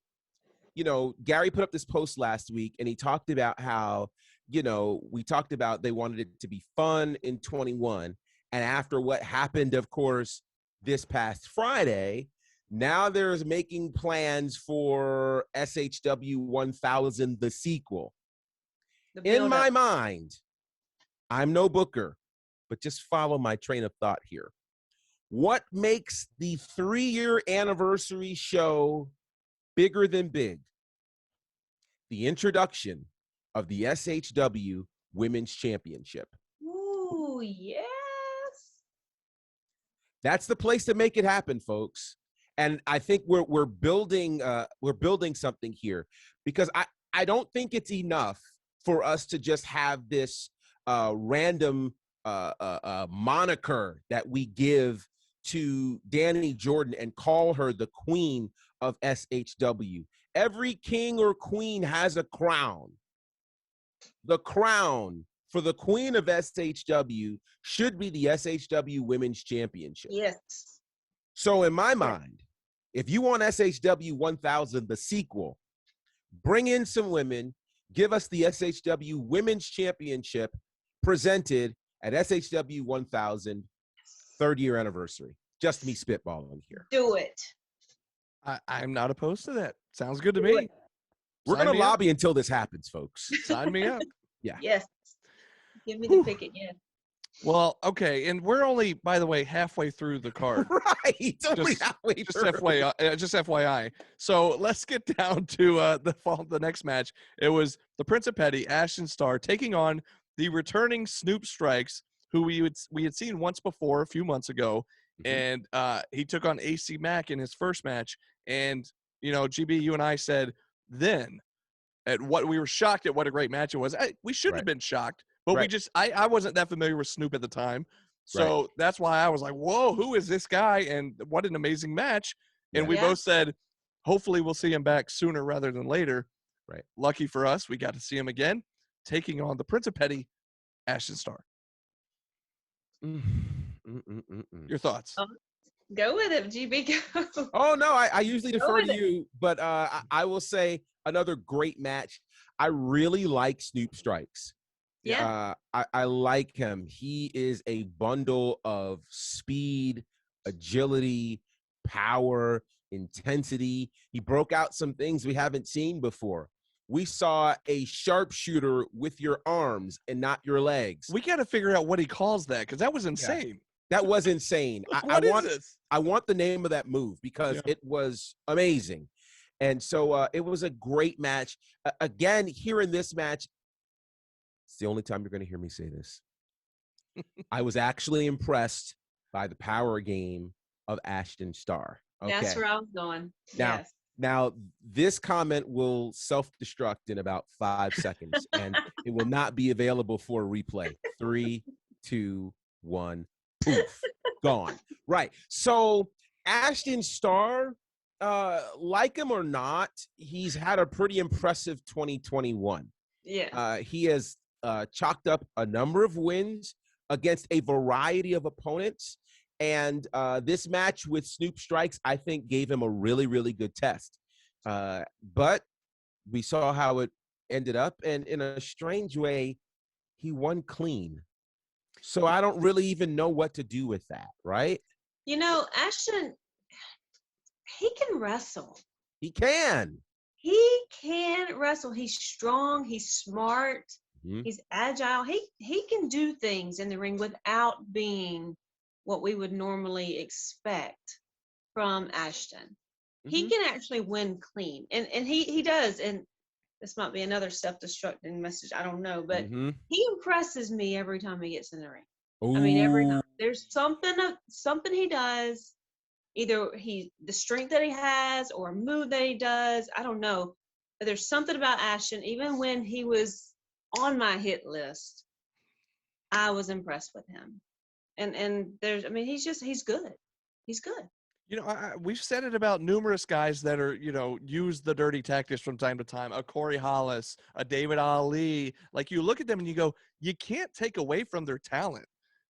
You know, Gary put up this post last week and he talked about how, you know, we talked about they wanted it to be fun in 21. And after what happened, of course, this past Friday, now there's making plans for SHW 1000, the sequel. The In build my up. mind, I'm no booker, but just follow my train of thought here. What makes the 3-year anniversary show bigger than big? The introduction of the SHW Women's Championship. Ooh, yes. That's the place to make it happen, folks. And I think we're building something here, because I don't think it's enough for us to just have this random moniker that we give to Danny Jordan and call her the queen of SHW. Every king or queen has a crown. The crown for the queen of SHW should be the SHW Women's Championship. Yes. So in my mind, if you want SHW 1000, the sequel, bring in some women, give us the SHW Women's Championship presented at SHW 1000 3rd-year anniversary. Just me spitballing here. Do it. I'm not opposed to that. Sounds good to Do me. it. We're Sign going to me up. lobby until this happens, folks. Sign me up. Yeah. Yes. Give me the ticket. Yes. Well, okay, and we're only, by the way, halfway through the card. Right. Only Just- halfway Just through. FYI. So let's get down to the next match. It was the Prince of Petty, Ashton Starr, taking on the returning Snoop Strikes, who we had seen once before a few months ago, Mhm. and he took on AC Mack in his first match. And you know, GB, you and I said then at what we were shocked at what a great match it was. We shouldn't have Right. been shocked, but we Right. just I wasn't that familiar with Snoop at the time. Right. So that's why I was like, whoa, who is this guy? And what an amazing match. And Yeah. we Yeah. both said, hopefully we'll see him back sooner rather than later. Right. Lucky for us, we got to see him again, taking on the Prince of Petty, Ashton Starr. Your thoughts? Oh, go with it, GB. Go. Oh, no, I usually Go defer with to it. you, but I will say another great match. I really like Snoop Strikes. Yeah. I like him. He is a bundle of speed, agility, power, intensity. He broke out some things we haven't seen before. we saw a sharpshooter with your arms and not your legs. We got to figure out what he calls that because that was Yeah. insane. That was insane. What is this? I want the name of that move because it was amazing. And so it was a great match. Again, here in this match, it's the only time you're going to hear me say this. I was actually impressed by the power game of Ashton Starr. Okay. That's where I was going. Now, Yes. now this comment will self-destruct in about 5 seconds, and it will not be available for a replay. 3, 2, 1, poof, gone. Right. So Ashton Starr, like him or not, he's had a pretty impressive 2021. Yeah. He has chalked up a number of wins against a variety of opponents. And this match with Snoop Strikes, I think, gave him a really, really good test. But we saw how it ended up. And in a strange way, he won clean. So I don't really even know what to do with that, right? You know, Ashton, he can wrestle. He can. He can wrestle. He's strong. He's smart. Mhm. He's agile. He can do things in the ring without being what we would normally expect from Ashton. He can actually win clean. And he does. And this might be another self-destructing message. I don't know. But he impresses me every time he gets in the ring. I mean, every time. There's something he does. Either the strength that he has or a move that he does. I don't know. But there's something about Ashton. Even when he was on my hit list, I was impressed with him. And there's, I mean, he's good. He's good. You know, we've said it about numerous guys that are, you know, use the dirty tactics from time to time. A Corey Hollis, a David Ali. Like, you look at them and you go, you can't take away from their talent.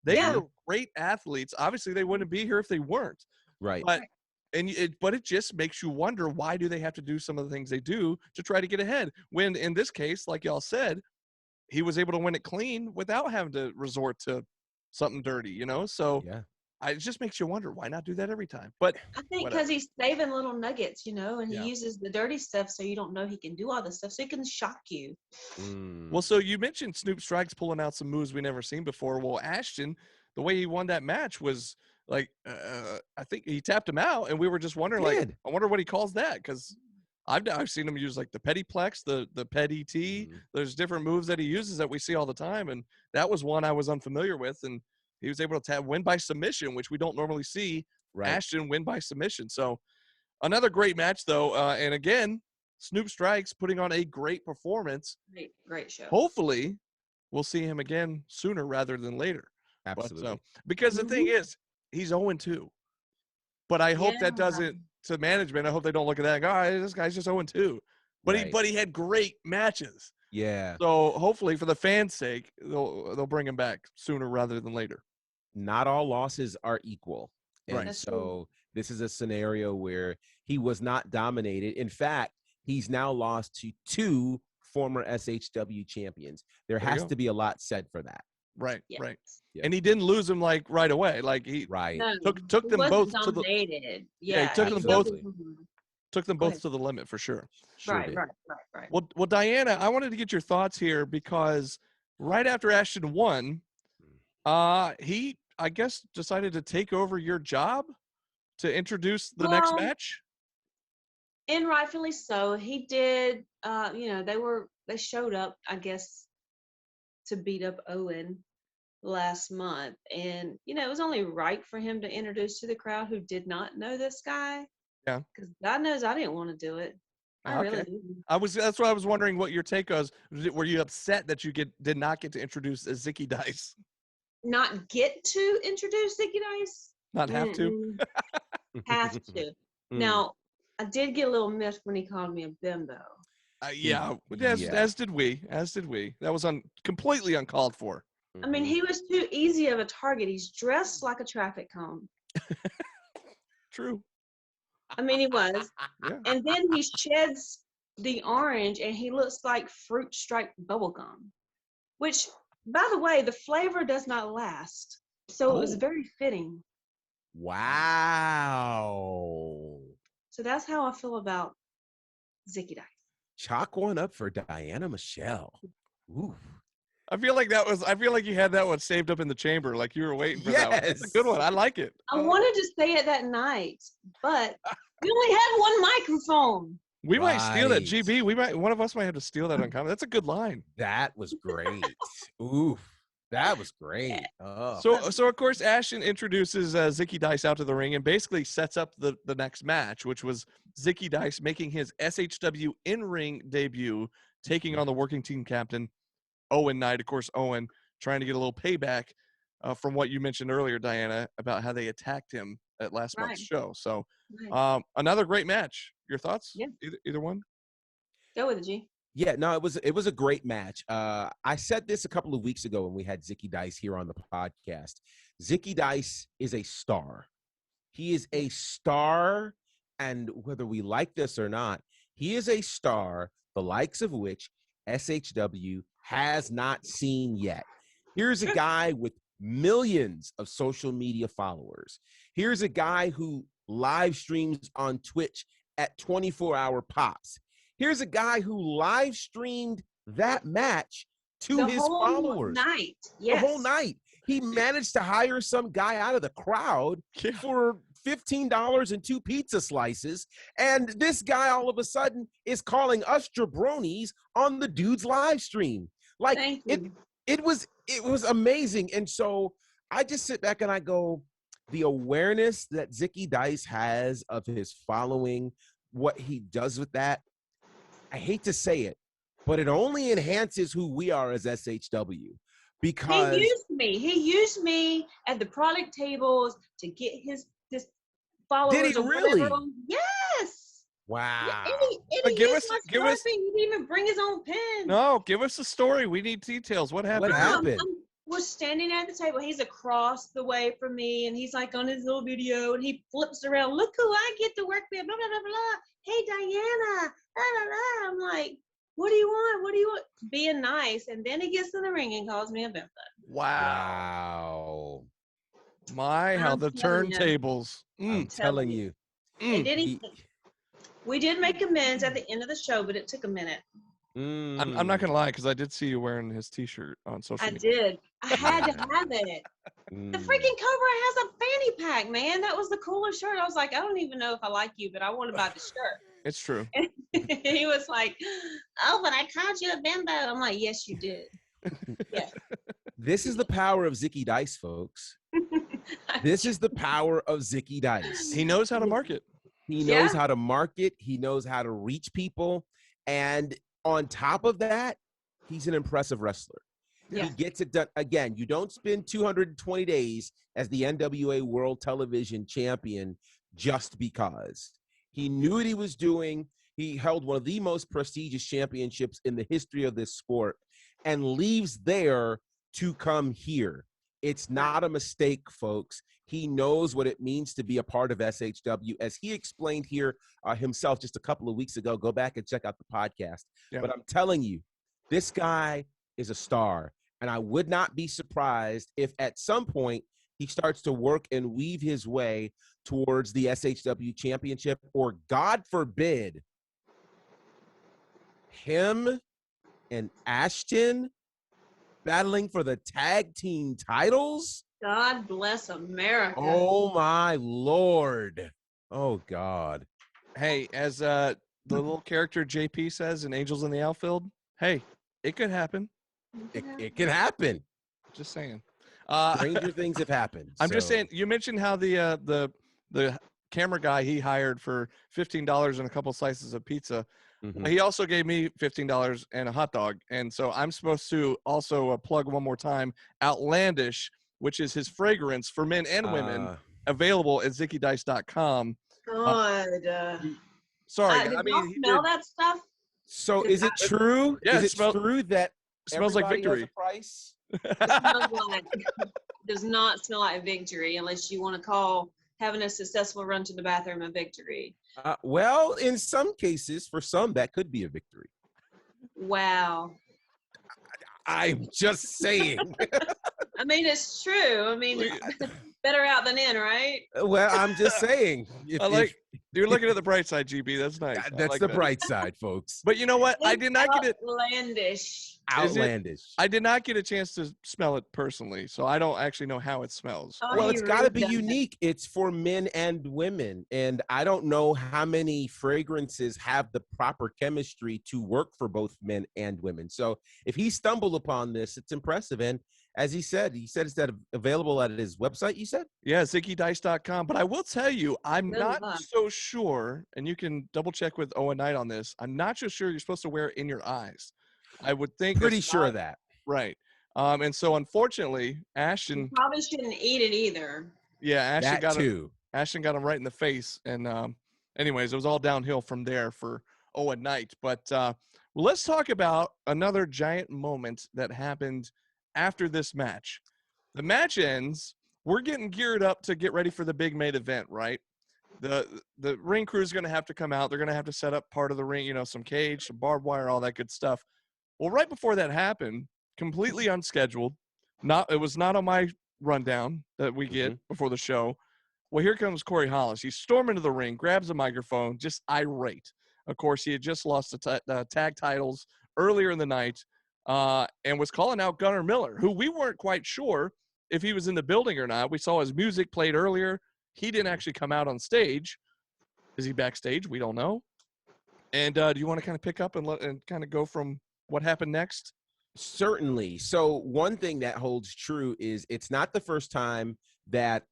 They are great athletes. Obviously, they wouldn't be here if they weren't. Right. But it just makes you wonder, why do they have to do some of the things they do to try to get ahead? When in this case, like y'all said, he was able to win it clean without having to resort to something dirty, you know? So it just makes you wonder, why not do that every time? But I think because he's saving little nuggets, you know, and he uses the dirty stuff so you don't know he can do all this stuff, so he can shock you. Well, so you mentioned Snoop Strikes pulling out some moves we never seen before. Well, Ashton, the way he won that match was like, I think he tapped him out, and we were just wondering, like, I wonder what he calls that, because I've seen him use like the petty plex, the pet ET. There's different moves that he uses that we see all the time, and that was one I was unfamiliar with, and he was able to win by submission, which we don't normally see Ashton win by submission. So another great match, though, and again, Snoop Strikes putting on a great performance. Great show. Hopefully, we'll see him again sooner rather than later. Absolutely. But, because the thing is, he's 0-2. But I hope that doesn't, to management, I hope they don't look at that and go, oh, this guy's just 0-2. But he had great matches. Yeah. So hopefully, for the fans' sake, they'll bring him back sooner rather than later. Not all losses are equal. And Right. so this is a scenario where he was not dominated. In fact, he's now lost to 2 former SHW champions. There has to be a lot said for that. Right, right. Yeah. And he didn't lose them like right away. Like he took them both to the he took them both ahead. to the limit for sure. Right. Well, Diana, I wanted to get your thoughts here because right after Ashton won, he, I guess, decided to take over your job to introduce the next match. And rightfully so. He did. You know, they showed up, I guess, to beat up Owen last month, and you know, it was only right for him to introduce to the crowd who did not know this guy. Yeah. Because God knows I didn't want to do it. I really didn't. That's why I was wondering what your take was. Were you upset that you did not get to introduce Zicky Dice? Not get to introduce Zicky Dice? Not have to? Have to. Now, I did get a little miffed when he called me a bimbo. As did we. That was completely uncalled for. I mean, he was too easy of a target. He's dressed like a traffic cone. True. I mean, he was. Yeah. And then he sheds the orange, and he looks like fruit striped bubble gum, which, by the way, the flavor does not last. So it was very fitting. Wow. So that's how I feel about Zicky Dice. Chalk one up for Diana Michelle. Ooh. I feel like you had that one saved up in the chamber, like you were waiting for that one. That's a good one. I like it. I wanted to say it that night, but we only had one microphone. We might steal that, Right. GB. One of us might have to steal that on comment. That's a good line. That was great. Ooh, that was great. Oh. So of course, Ashton introduces Zicky Dice out to the ring and basically sets up the next match, which was Zicky Dice making his SHW in-ring debut, taking on the working team captain, Owen Knight. Of course, Owen trying to get a little payback from what you mentioned earlier, Diana, about how they attacked him at last month's show. So another great match. Your thoughts? Yeah. Either one? Go with it, G. Yeah, no, it was a great match. I said this a couple of weeks ago when we had Zicky Dice here on the podcast. Zicky Dice is a star. He is a star, and whether we like this or not, he is a star, the likes of which SHW has not seen yet. Here's a guy with millions of social media followers. Here's a guy who live streams on Twitch at 24-hour pops. Here's a guy who live streamed that match to his followers. Night. Yes. The whole night. He managed to hire some guy out of the crowd for $15 and 2 pizza slices. And this guy all of a sudden is calling us jabronis on the dude's live stream. Like it was amazing. And so I just sit back and I go, the awareness that Zicky Dice has of his following, what he does with that, I hate to say it, but it only enhances who we are as SHW. Because he used me at the product tables to get his followers. Did he really? Yes. Wow. Yeah, and he give used us. he didn't even bring his own pen. No, give us the story. We need details. What happened? What happened? We're standing at the table. He's across the way from me, and he's like on his little video, and he flips around. Look who I get to work with. Blah blah blah blah. Hey Diana. Blah, blah, blah. I'm like, what do you want? What do you want? Being nice, and then he gets in the ring and calls me a bimbo. Wow. How the turntables. I'm telling you. And then we did make amends at the end of the show, but it took a minute. I'm not gonna lie, because I did see you wearing his T-shirt on social media. I did. I had to have it. The freaking Cobra has a fanny pack, man. That was the coolest shirt. I was like, I don't even know if I like you, but I want to buy the shirt. It's true. And he was like, oh, but I called you a bimbo. I'm like, yes, you did. Yeah. This is the power of Zicky Dice, folks. This is the power of Zicky Dice. He knows how to market. He knows how to market. He knows how to reach people. And on top of that, he's an impressive wrestler. Yeah. He gets it done. Again, you don't spend 220 days as the NWA World Television Champion just because. He knew what he was doing. He held one of the most prestigious championships in the history of this sport and leaves there to come here. It's not a mistake, folks. He knows what it means to be a part of SHW. As he explained here himself just a couple of weeks ago, go back and check out the podcast. Yeah. But I'm telling you, this guy is a star. And I would not be surprised if at some point he starts to work and weave his way towards the SHW championship, or God forbid, him and Ashton battling for the tag team titles. God bless America. Oh my Lord. Oh God. Hey, as the little character JP says in Angels in the Outfield, hey, it could happen. It can happen. Just saying. Stranger things have happened. I'm just saying, you mentioned how the camera guy he hired for $15 and a couple slices of pizza. Mm-hmm. He also gave me $15 and a hot dog. And so I'm supposed to also plug one more time Outlandish, which is his fragrance for men and women, available at zickydice.com. God. Sorry. I mean, smell that stuff? So is it true? Yeah, is it true that it smells like victory? Has a price? Does not smell like victory unless you want to call having a successful run to the bathroom a victory. Well, in some cases, for some, that could be a victory. Wow. I'm just saying. I mean, it's true. I mean, better out than in, right? Well, I'm just saying. If You're looking at the bright side, GB. That's nice. I That's like the that. bright side, folks. But you know what? I It's did not get it. outlandish. Is it? Outlandish. I did not get a chance to smell it personally, so I don't actually know how it smells. Oh, Well, he it's got to really be doesn't. unique. It's for men and women. And I don't know how many fragrances have the proper chemistry to work for both men and women. So if he stumbled upon this, it's impressive. And as he said it's that available at his website, you said? Yeah, ziggydice.com. But I will tell you, I'm Good not luck. so sure, and you can double check with Owen Knight on this. I'm not so sure you're supposed to wear it in your eyes. I would think Pretty that's sure not of that. right. And so unfortunately, You Ashton, probably shouldn't eat it either. yeah, Ashton That got it. too. Ashton got him right in the face. And anyways, it was all downhill from there for Owen Knight. But let's talk about another giant moment that happened after this match. The match ends. We're getting geared up to get ready for the big main event, right? The ring crew is going to have to come out. They're going to have to set up part of the ring, you know, some cage, some barbed wire, all that good stuff. Well, right before that happened, completely unscheduled. It was not on my rundown that we get before the show. Well, here comes Corey Hollis. He's storming into the ring, grabs a microphone, just irate. Of course, he had just lost the tag titles earlier in the night, and was calling out Gunnar Miller, who we weren't quite sure if he was in the building or not. We saw his music played earlier. He didn't actually come out on stage. Is he backstage? We don't know. And do you want to kind of pick up and kind of go from what happened next? Certainly. So one thing that holds true is it's not the first time that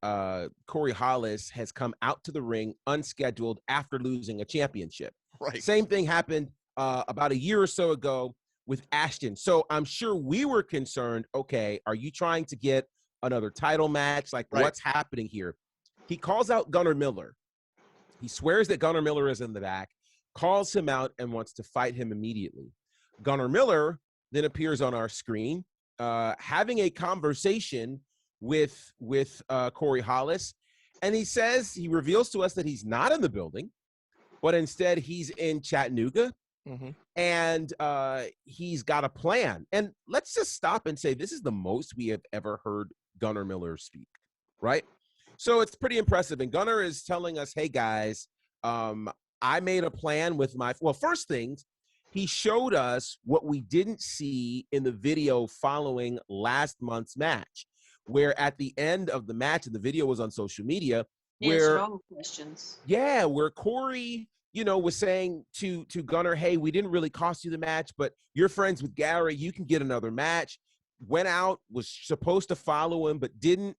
Corey Hollis has come out to the ring unscheduled after losing a championship. Right. Same thing happened about a year or so ago with Ashton. So I'm sure we were concerned, okay, are you trying to get another title match? Like, Right. What's happening here? He calls out Gunnar Miller. He swears that Gunnar Miller is in the back, calls him out, and wants to fight him immediately. Gunnar Miller then appears on our screen, having a conversation with Corey Hollis, and he reveals to us that he's not in the building, but instead he's in Chattanooga, and he's got a plan. And let's just stop and say this is the most we have ever heard Gunnar Miller speak, right? So it's pretty impressive. And Gunnar is telling us, hey guys, I made a plan with first things, he showed us what we didn't see in the video following last month's match, where at the end of the match, and the video was on social media, Answered all the questions. Yeah, where Corey, was saying to Gunnar, hey, we didn't really cost you the match, but you're friends with Gary, you can get another match. Went out, was supposed to follow him, but didn't.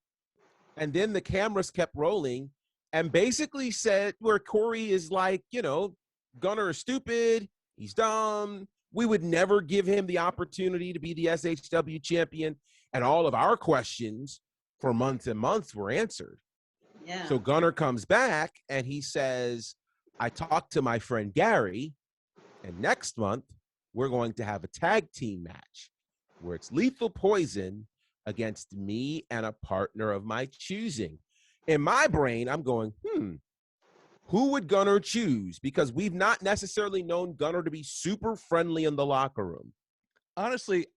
And then the cameras kept rolling and basically said where Corey is like, Gunnar is stupid. He's dumb. We would never give him the opportunity to be the SHW champion. And all of our questions for months and months were answered. Yeah. So Gunnar comes back and he says, I talked to my friend Gary, and next month we're going to have a tag team match where it's Lethal Poison against me and a partner of my choosing. In my brain, I'm going, who would Gunnar choose? Because we've not necessarily known Gunnar to be super friendly in the locker room. Honestly,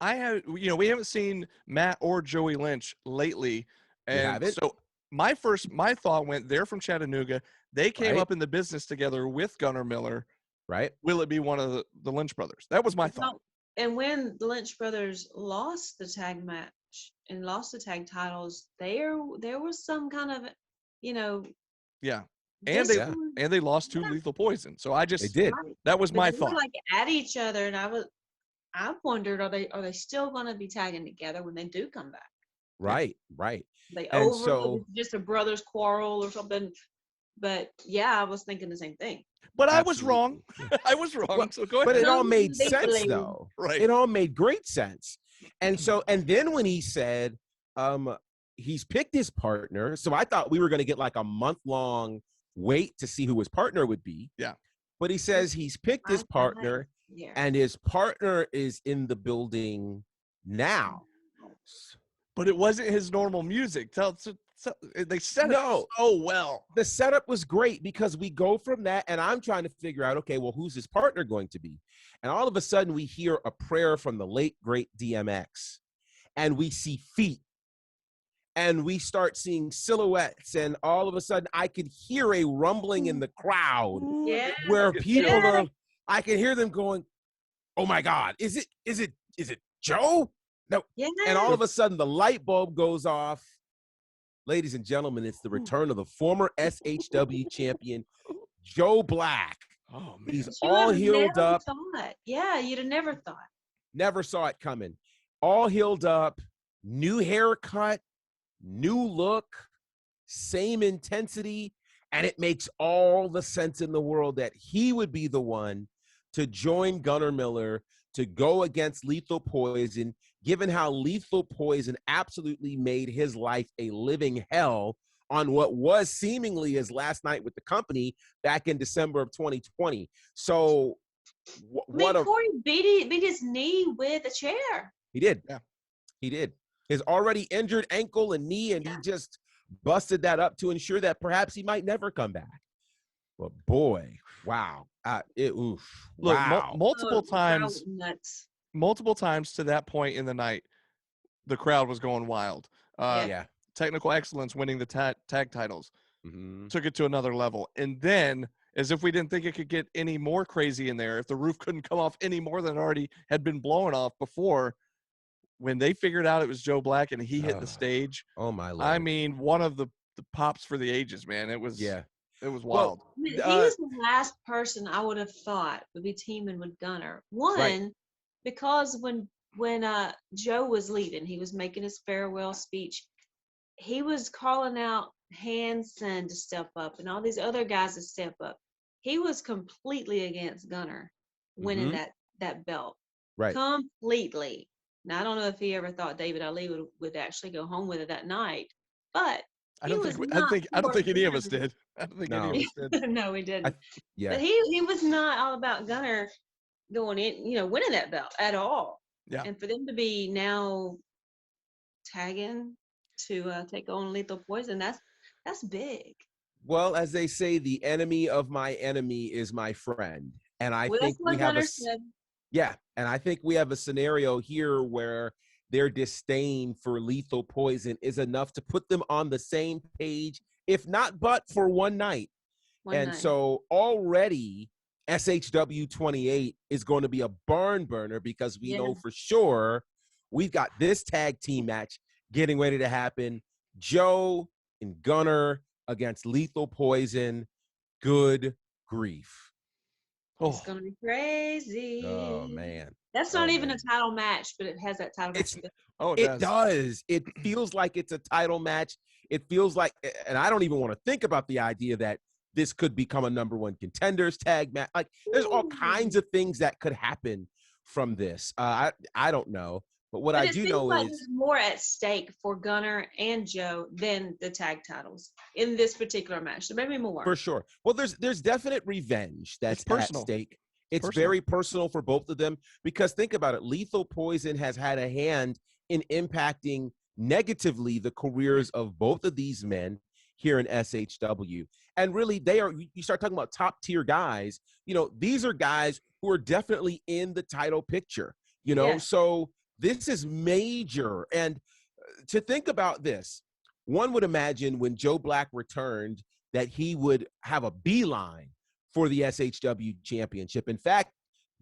we haven't seen Matt or Joey Lynch lately. And so my thought went, they're from Chattanooga. They came up in the business together with Gunnar Miller. Right. Will it be one of the Lynch brothers? That was my thought. And when the Lynch brothers lost the tag match and lost the tag titles, there was some kind of, Yeah. And they lost to Lethal Poison. So they did. That was my thought. They were like at each other, and I wondered, are they still going to be tagging together when they do come back? Right. Just a brothers quarrel or something. But yeah, I was thinking the same thing. But I was wrong. I was wrong. Well, so go ahead. But it all made sense, though. Right. It all made great sense. And then when he said he's picked his partner, so I thought we were going to get like a month-long wait to see who his partner would be. Yeah. But he says he's picked his partner, and his partner is in the building now. But it wasn't his normal music. They set it up so well. The setup was great because we go from that, and I'm trying to figure out, okay, well, who's his partner going to be? And all of a sudden, we hear a prayer from the late, great DMX, and we see feet. and we start seeing silhouettes, and all of a sudden I could hear a rumbling in the crowd Yeah. where get people chills. are, I can hear them going, oh my God, is it Joe? No. Yeah. And all of a sudden the light bulb goes off. Ladies and gentlemen, it's the return of the former SHW champion, Joe Black. Oh man. He's You all would have healed never up. thought. Yeah, you'd have never thought. Never saw it coming. All healed up, new haircut, new look, same intensity. And it makes all the sense in the world that he would be the one to join Gunnar Miller to go against Lethal Poison, given how Lethal Poison absolutely made his life a living hell on what was seemingly his last night with the company back in December of 2020. So what a Corey beat his knee with a chair. he did. Yeah. He did. His already injured ankle and knee, and he just busted that up to ensure that perhaps he might never come back. But boy, wow. Look, wow. multiple Oh, crowd times, was nuts. multiple times to that point in the night, the crowd was going wild. Yeah. Technical Excellence winning the tag titles Mhm. took it to another level. And then, as if we didn't think it could get any more crazy in there, if the roof couldn't come off any more than it already had been blown off before, when they figured out it was Joe Black and he hit the stage, Oh my Lord. I mean, one of the pops for the ages, man. It was yeah. it was Well, wild. I mean, he was the last person I would have thought would be teaming with Gunnar. One, because when Joe was leaving, he was making his farewell speech. He was calling out Hanson to step up and all these other guys to step up. He was completely against Gunnar winning that belt. Right. Completely. Now I don't know if he ever thought David Ali would actually go home with it that night, but I don't think any of us did. I don't think any of us did. No, he didn't. Yeah. But he was not all about Gunnar going in, winning that belt at all. Yeah. And for them to be now tagging to take on Lethal Poison, that's big. Well, as they say, the enemy of my enemy is my friend. And I think that's what we have Gunnar said. Yeah, and I think we have a scenario here where their disdain for Lethal Poison is enough to put them on the same page, if not but for one night. So already SHW28 is going to be a barn burner because we know for sure we've got this tag team match getting ready to happen. Joe and Gunnar against Lethal Poison. Good grief. It's gonna be crazy. Oh man. That's not even a title match, but it has that title match. It does. It feels like it's a title match. It feels like, and I don't even want to think about the idea that this could become a number one contenders tag match. Like, there's all kinds of things that could happen from this. I don't know. But I do know is there's more at stake for Gunnar and Joe than the tag titles in this particular match. There may be more. For sure. Well, there's definite revenge that's at stake. It's very personal for both of them because think about it. Lethal Poison has had a hand in impacting negatively the careers of both of these men here in SHW. And really, you start talking about top tier guys, these are guys who are definitely in the title picture, so this is major. And to think about this, one would imagine when Joe Black returned that he would have a beeline for the SHW championship. In fact,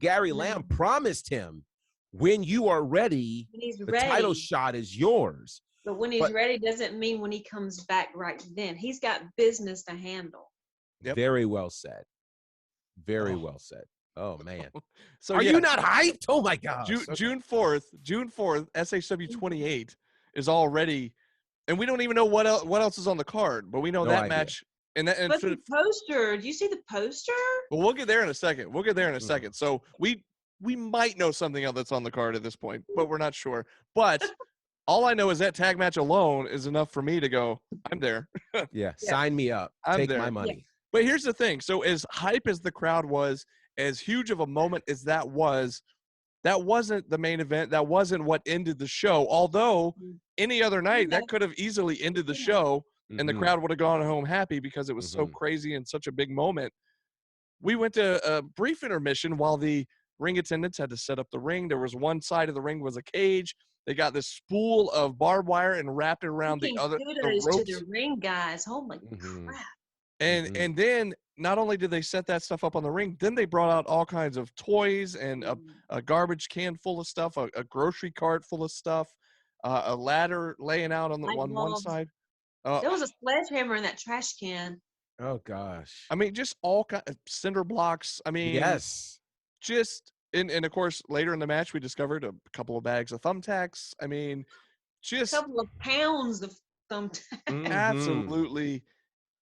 Gary Lamb promised him, when you are ready, the title shot is yours. But when he's ready doesn't mean when he comes back right then. He's got business to handle. Very well said. Very well said. Oh man. So are you not hyped? Oh my gosh. June 4th, SHW28 is already, and we don't even know what else is on the card, but we know that match. And the poster, do you see the poster? Well, we'll get there in a second. So we might know something else that's on the card at this point, but we're not sure. But all I know is that tag match alone is enough for me to go, I'm there. Sign me up. Take my money. Yeah. But here's the thing. So as hype as the crowd was, as huge of a moment as that wasn't the main event. That wasn't what ended the show. Although any other night, that could have easily ended the show and the crowd would have gone home happy because it was so crazy and such a big moment. We went to a brief intermission while the ring attendants had to set up the ring. There was one side of the ring was a cage. They got this spool of barbed wire and wrapped it around Freaking the kudos to ropes. the ring guys. Holy Mhm. crap. And then not only did they set that stuff up on the ring, then they brought out all kinds of toys and a garbage can full of stuff, a grocery cart full of stuff, a ladder laying out on Light one bulbs. side. Uh, There was a sledgehammer in that trash can. Oh gosh. I mean, just all kind of cinder blocks. I mean, Yes. just and of course later in the match we discovered a couple of bags of thumbtacks. I mean, A just couple of pounds of thumbtacks. Mhm. absolutely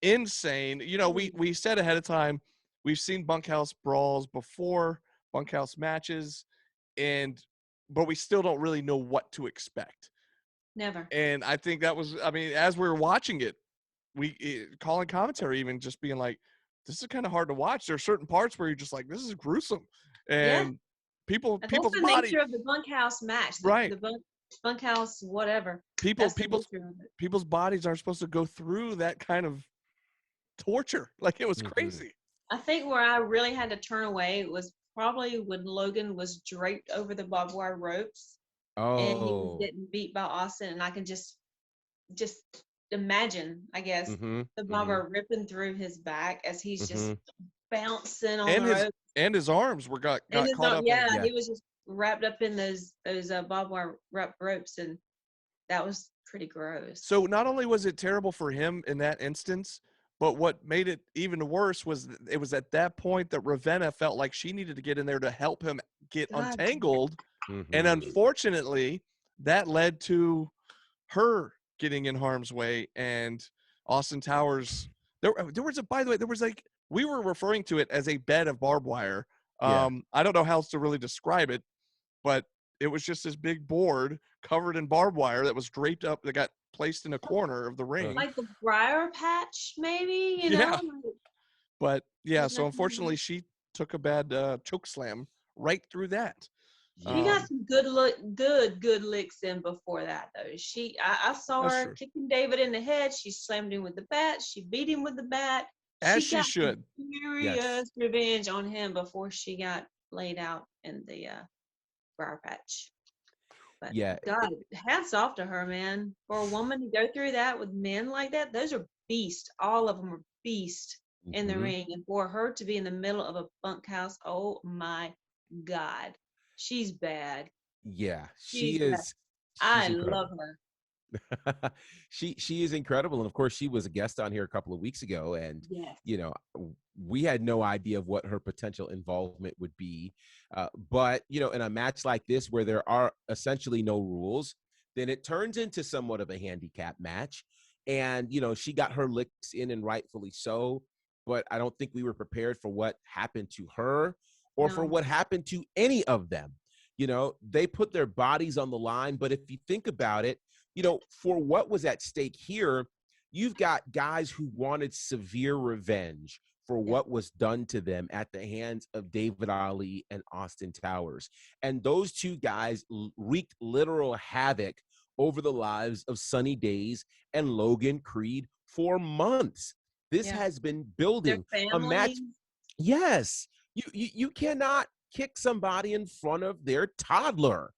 insane. You know, we said ahead of time we've seen bunkhouse brawls before, bunkhouse matches, and but we still don't really know what to expect. Never. And I think that was, I mean, as we were watching it, calling commentary even just being like, this is kind of hard to watch. There are certain parts where you're just like, this is gruesome, Yeah. and That's people's the body, nature of the bunkhouse match. right? Bunkhouse, whatever. People That's the people's nature of it. people's bodies aren't supposed to go through that kind of torture. Like it was Mhm. crazy. I think where I really had to turn away was probably when Logan was draped over the barbed wire ropes and he was Oh. getting beat by Austin, and I can just imagine, I guess, Mhm. the Mhm. bobber ripping through his back as he's just Mhm. bouncing on And the rope. his arms were And got his caught up in. yeah, Yeah. he was just wrapped up in those barbed wire ropes, and that was pretty gross. So not only was it terrible for him in that instance, but what made it even worse was it was at that point that Ravenna felt like she needed to get in there to help him get God, untangled. And Mhm. unfortunately, that led to her getting in harm's way and Austin Towers. There was a, by the way, there was like, we were referring to it as a bed of barbed wire. Yeah. I don't know how else to really describe it, but it was just this big board covered in barbed wire that was draped up, that got placed in a corner of the Ugh. ring. like the briar patch, maybe, you Yeah. know? Like, But yeah, there's so nothing. unfortunately she took a bad choke slam right through that. She got Yeah. some good licks in before that though. I saw That's her true. kicking David in the head. She slammed him with the bat. She beat him with the bat. As She she got some should. Yes. serious revenge on him before she got laid out in the briar patch. But Yeah. God, hats off to her, man. For a woman to go through that with men like that, those are beasts. All of them are beasts in the Mhm. ring. And for her to be in the middle of a bunkhouse, oh my God, she's bad. Yeah. She's bad. She's I love incredible. her. She is incredible, and of course she was a guest on here a couple of weeks ago, and Yes. you know we had no idea of what her potential involvement would be, but you know in a match like this where there are essentially no rules, then it turns into somewhat of a handicap match. And you know she got her licks in, and rightfully so, but I don't think we were prepared for what happened to her or for No. what happened to any of them. You know, they put their bodies on the line, but if you think about it, you know, for what was at stake here, you've got guys who wanted severe revenge for Yeah. what was done to them at the hands of David Ali and Austin Towers. And those two guys wreaked literal havoc over the lives of Sunny Days and Logan Creed for months. This Yeah. has been Their building a match. families. Yes, you cannot kick somebody in front of their toddler.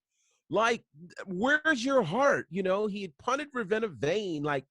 Like, where's your heart? You know, he had punted Ravenna Vane. Like,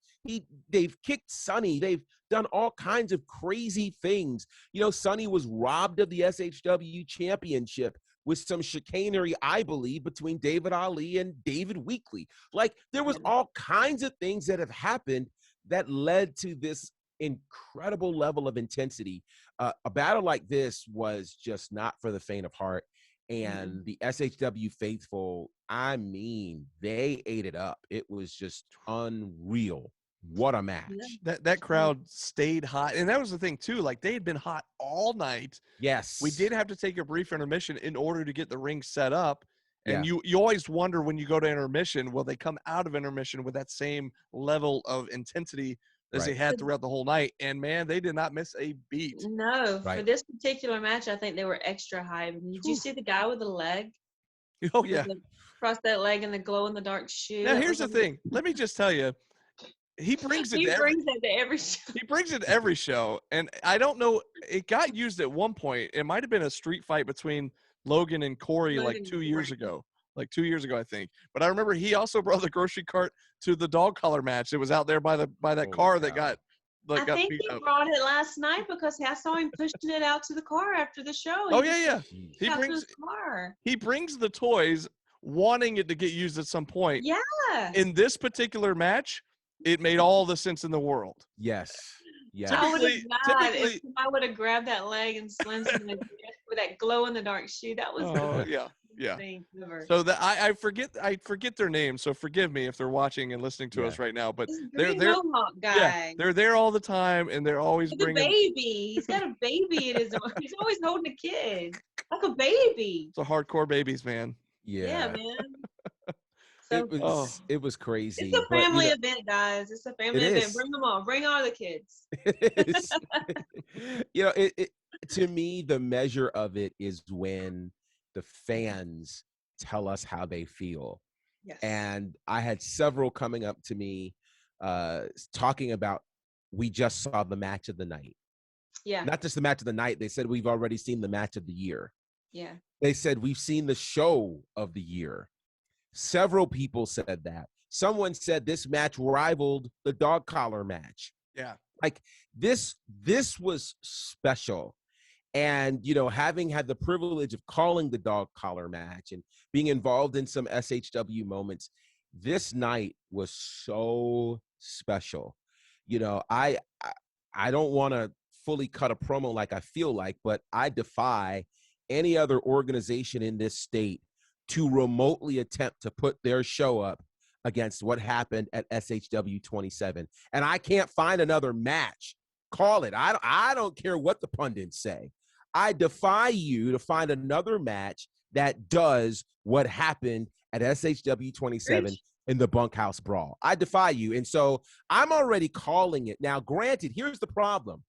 they've kicked Sonny. They've done all kinds of crazy things. You know, Sonny was robbed of the SHW championship with some chicanery, I believe, between David Ali and David Weekley. Like, there was Yeah. all kinds of things that have happened that led to this incredible level of intensity. A battle like this was just not for the faint of heart. Mm-mm. And the SHW faithful, I mean, they ate it up. It was just unreal. What a Yeah. match. That crowd stayed hot. And that was the thing too. Like they had been hot all night. We Yes. did have to take a brief intermission in order to get the ring set up. And Yeah. you always wonder when you go to intermission, will they come out of intermission with that same level of intensity as they Right. had throughout the whole night? And man, they did not miss a beat. No, for Right. this particular match, I think they were extra hype. Did you Whew. see the guy with the leg, Oh with yeah. the prosthetic leg and the glow in the dark shoe? Now That here's was the thing. Let me just tell you, he brings it he to every brings that to every show. he brings it to every show. And I don't know, it got used at one point. It might have been a street fight between Logan and Corey like Logan 2 years Grant. ago. like 2 years ago, I think. But I remember he also brought the grocery cart to the dog collar match. It was out there by that Holy car that cow. I got think beat he up. brought it last night because I saw him pushing it out to the car after the show. Oh He just yeah. Jeez. He got to brings his car. he brings the toys, wanting it to get used at some point. Yeah. In this particular match, it made all the sense in the world. Yes. Yes. I would have died if Typically, I would have grabbed that leg and slammed him with that glow in the dark shoe. That was the yeah. best thing ever. So that I forget their names. So forgive me if they're watching and listening to us right now. But This they're green mohawk guy. they're there all the time, and they're always With a bringing. baby. He's got a baby in his arms. He's always holding a kid. Like a baby. It's a hardcore babies, man. Yeah, Yeah. man. So It was crazy. it's a but, family event, guys. It's a family It event. is. Bring them all. Bring all the kids. It is. It to me, the measure of it is when the fans tell us how they feel. Yes. And I had several coming up to me talking about, we just saw the match of the night. Yeah. Not just the match of the night. They said, we've already seen the match of the year. Yeah. They said, we've seen the show of the year. Several people said that. Someone said this match rivaled the dog collar match. Yeah. Like this was special. And, having had the privilege of calling the dog collar match and being involved in some SHW moments, this night was so special. I don't want to fully cut a promo like I feel like, but I defy any other organization in this state to remotely attempt to put their show up against what happened at SHW27. And I can't find another match. Call it. I don't care what the pundits say. I defy you to find another match that does what happened at SHW27 in the bunkhouse brawl. I defy you. And so I'm already calling it. Now, granted, here's the problem.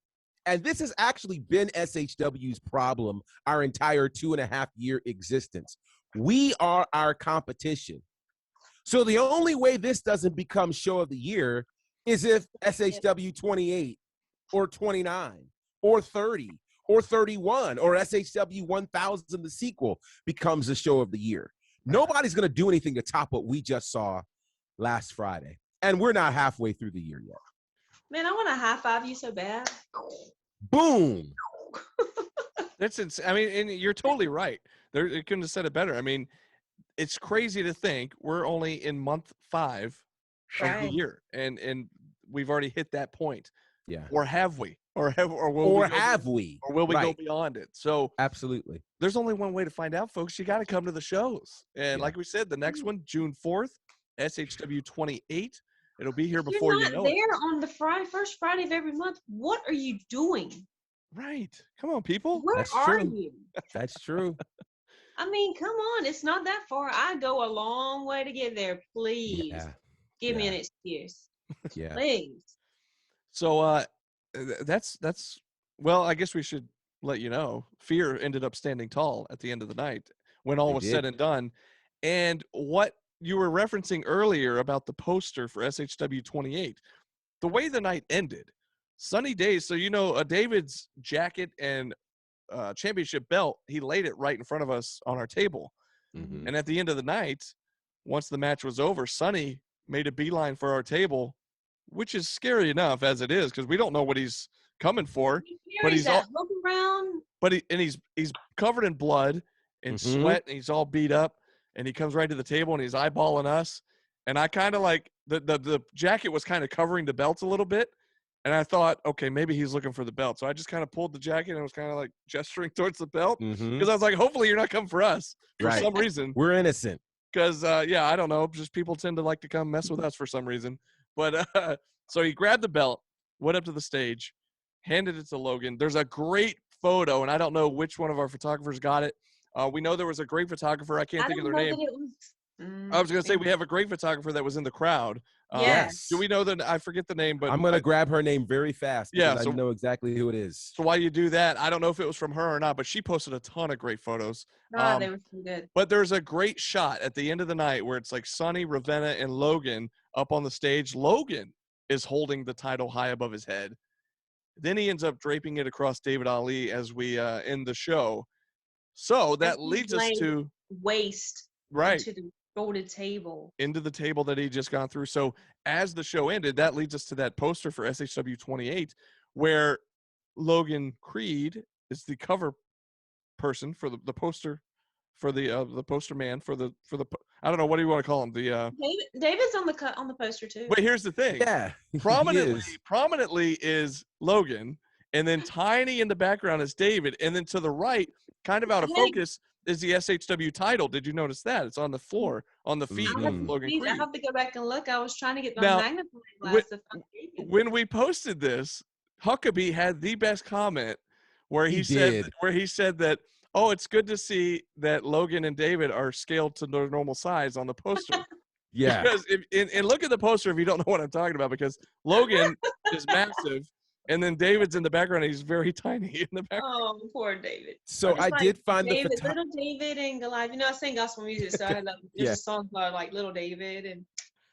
And this has actually been SHW's problem our entire 2.5-year existence. We are our competition. So the only way this doesn't become show of the year is if SHW 28 or 29 or 30 or 31 or SHW 1000, the sequel, becomes the show of the year. Nobody's going to do anything to top what we just saw last Friday. And we're not halfway through the year yet. Man, I want to high five you so bad. Boom. That's insane. I mean, and you're totally right. You couldn't have said it better. I mean, it's crazy to think we're only in month 5 of the year, and we've already hit that point. Yeah. Or have we? Or will we go beyond it? So absolutely. There's only one way to find out, folks. You got to come to the shows. And Yeah. like we said, the next one, June 4th, SHW28. It'll be here If before you're you not know there it. on the first Friday of every month, what are you doing? Right. Come on, people. Where That's are true. you? That's true. I mean, come on. It's not that far. I go a long way to get there. Please give me an excuse. Yeah. Please. So that's well, I guess we should let you know. Fear ended up standing tall at the end of the night when all was said and done. And what you were referencing earlier about the poster for SHW 28, the way the night ended, sunny days. So, David's jacket and championship belt, he laid it right in front of us on our table. Mm-hmm. And at the end of the night, once the match was over, Sonny made a beeline for our table, which is scary enough as it is, because we don't know what he's coming for. But he's all around. But he's covered in blood and sweat, and he's all beat up. And he comes right to the table and he's eyeballing us. And I kind of like the jacket was kind of covering the belt a little bit. And I thought, okay, maybe he's looking for the belt. So I just kind of pulled the jacket and was kind of like gesturing towards the belt. Because I was like, hopefully you're not coming for us for some reason. We're innocent. Because, I don't know. Just people tend to like to come mess with us for some reason. But so he grabbed the belt, went up to the stage, handed it to Logan. There's a great photo, and I don't know which one of our photographers got it. We know there was a great photographer. I can't think of their name. I was going to say we have a great photographer that was in the crowd. Yes. Do we know that? I forget the name, but I'm going to grab her name very fast. Yeah, so I know exactly who it is. So while you do that, I don't know if it was from her or not, but she posted a ton of great photos. They were so good. But there's a great shot at the end of the night where it's like Sonny, Ravenna, and Logan up on the stage. Logan is holding the title high above his head. Then he ends up draping it across David Ali as we end the show. So that leads us to waist Right. into the golden table. Into the table that he just gone through. So as the show ended, that leads us to that poster for SHW28, where Logan Creed is the cover person for the poster for the poster man for the I don't know, what do you want to call him, the David's on the poster too. but here's the thing. Yeah, he is. Prominently is Logan, and then tiny in the background is David, and then to the right, kind of out of focus, is the SHW title. Did you notice that? It's on the floor, on the feet of Logan Creed. I have to go back and look. I was trying to get my Now, magnifying glass. When we posted this, Huckabee had the best comment where he said that, oh, it's good to see that Logan and David are scaled to their normal size on the poster. Yeah. Because and look at the poster if you don't know what I'm talking about, because Logan is massive, and then David's in the background. And he's very tiny in the background. Oh, poor David. So I did find David, little David and Goliath. You know, I sing gospel music, so I had there's a song called like Little David, and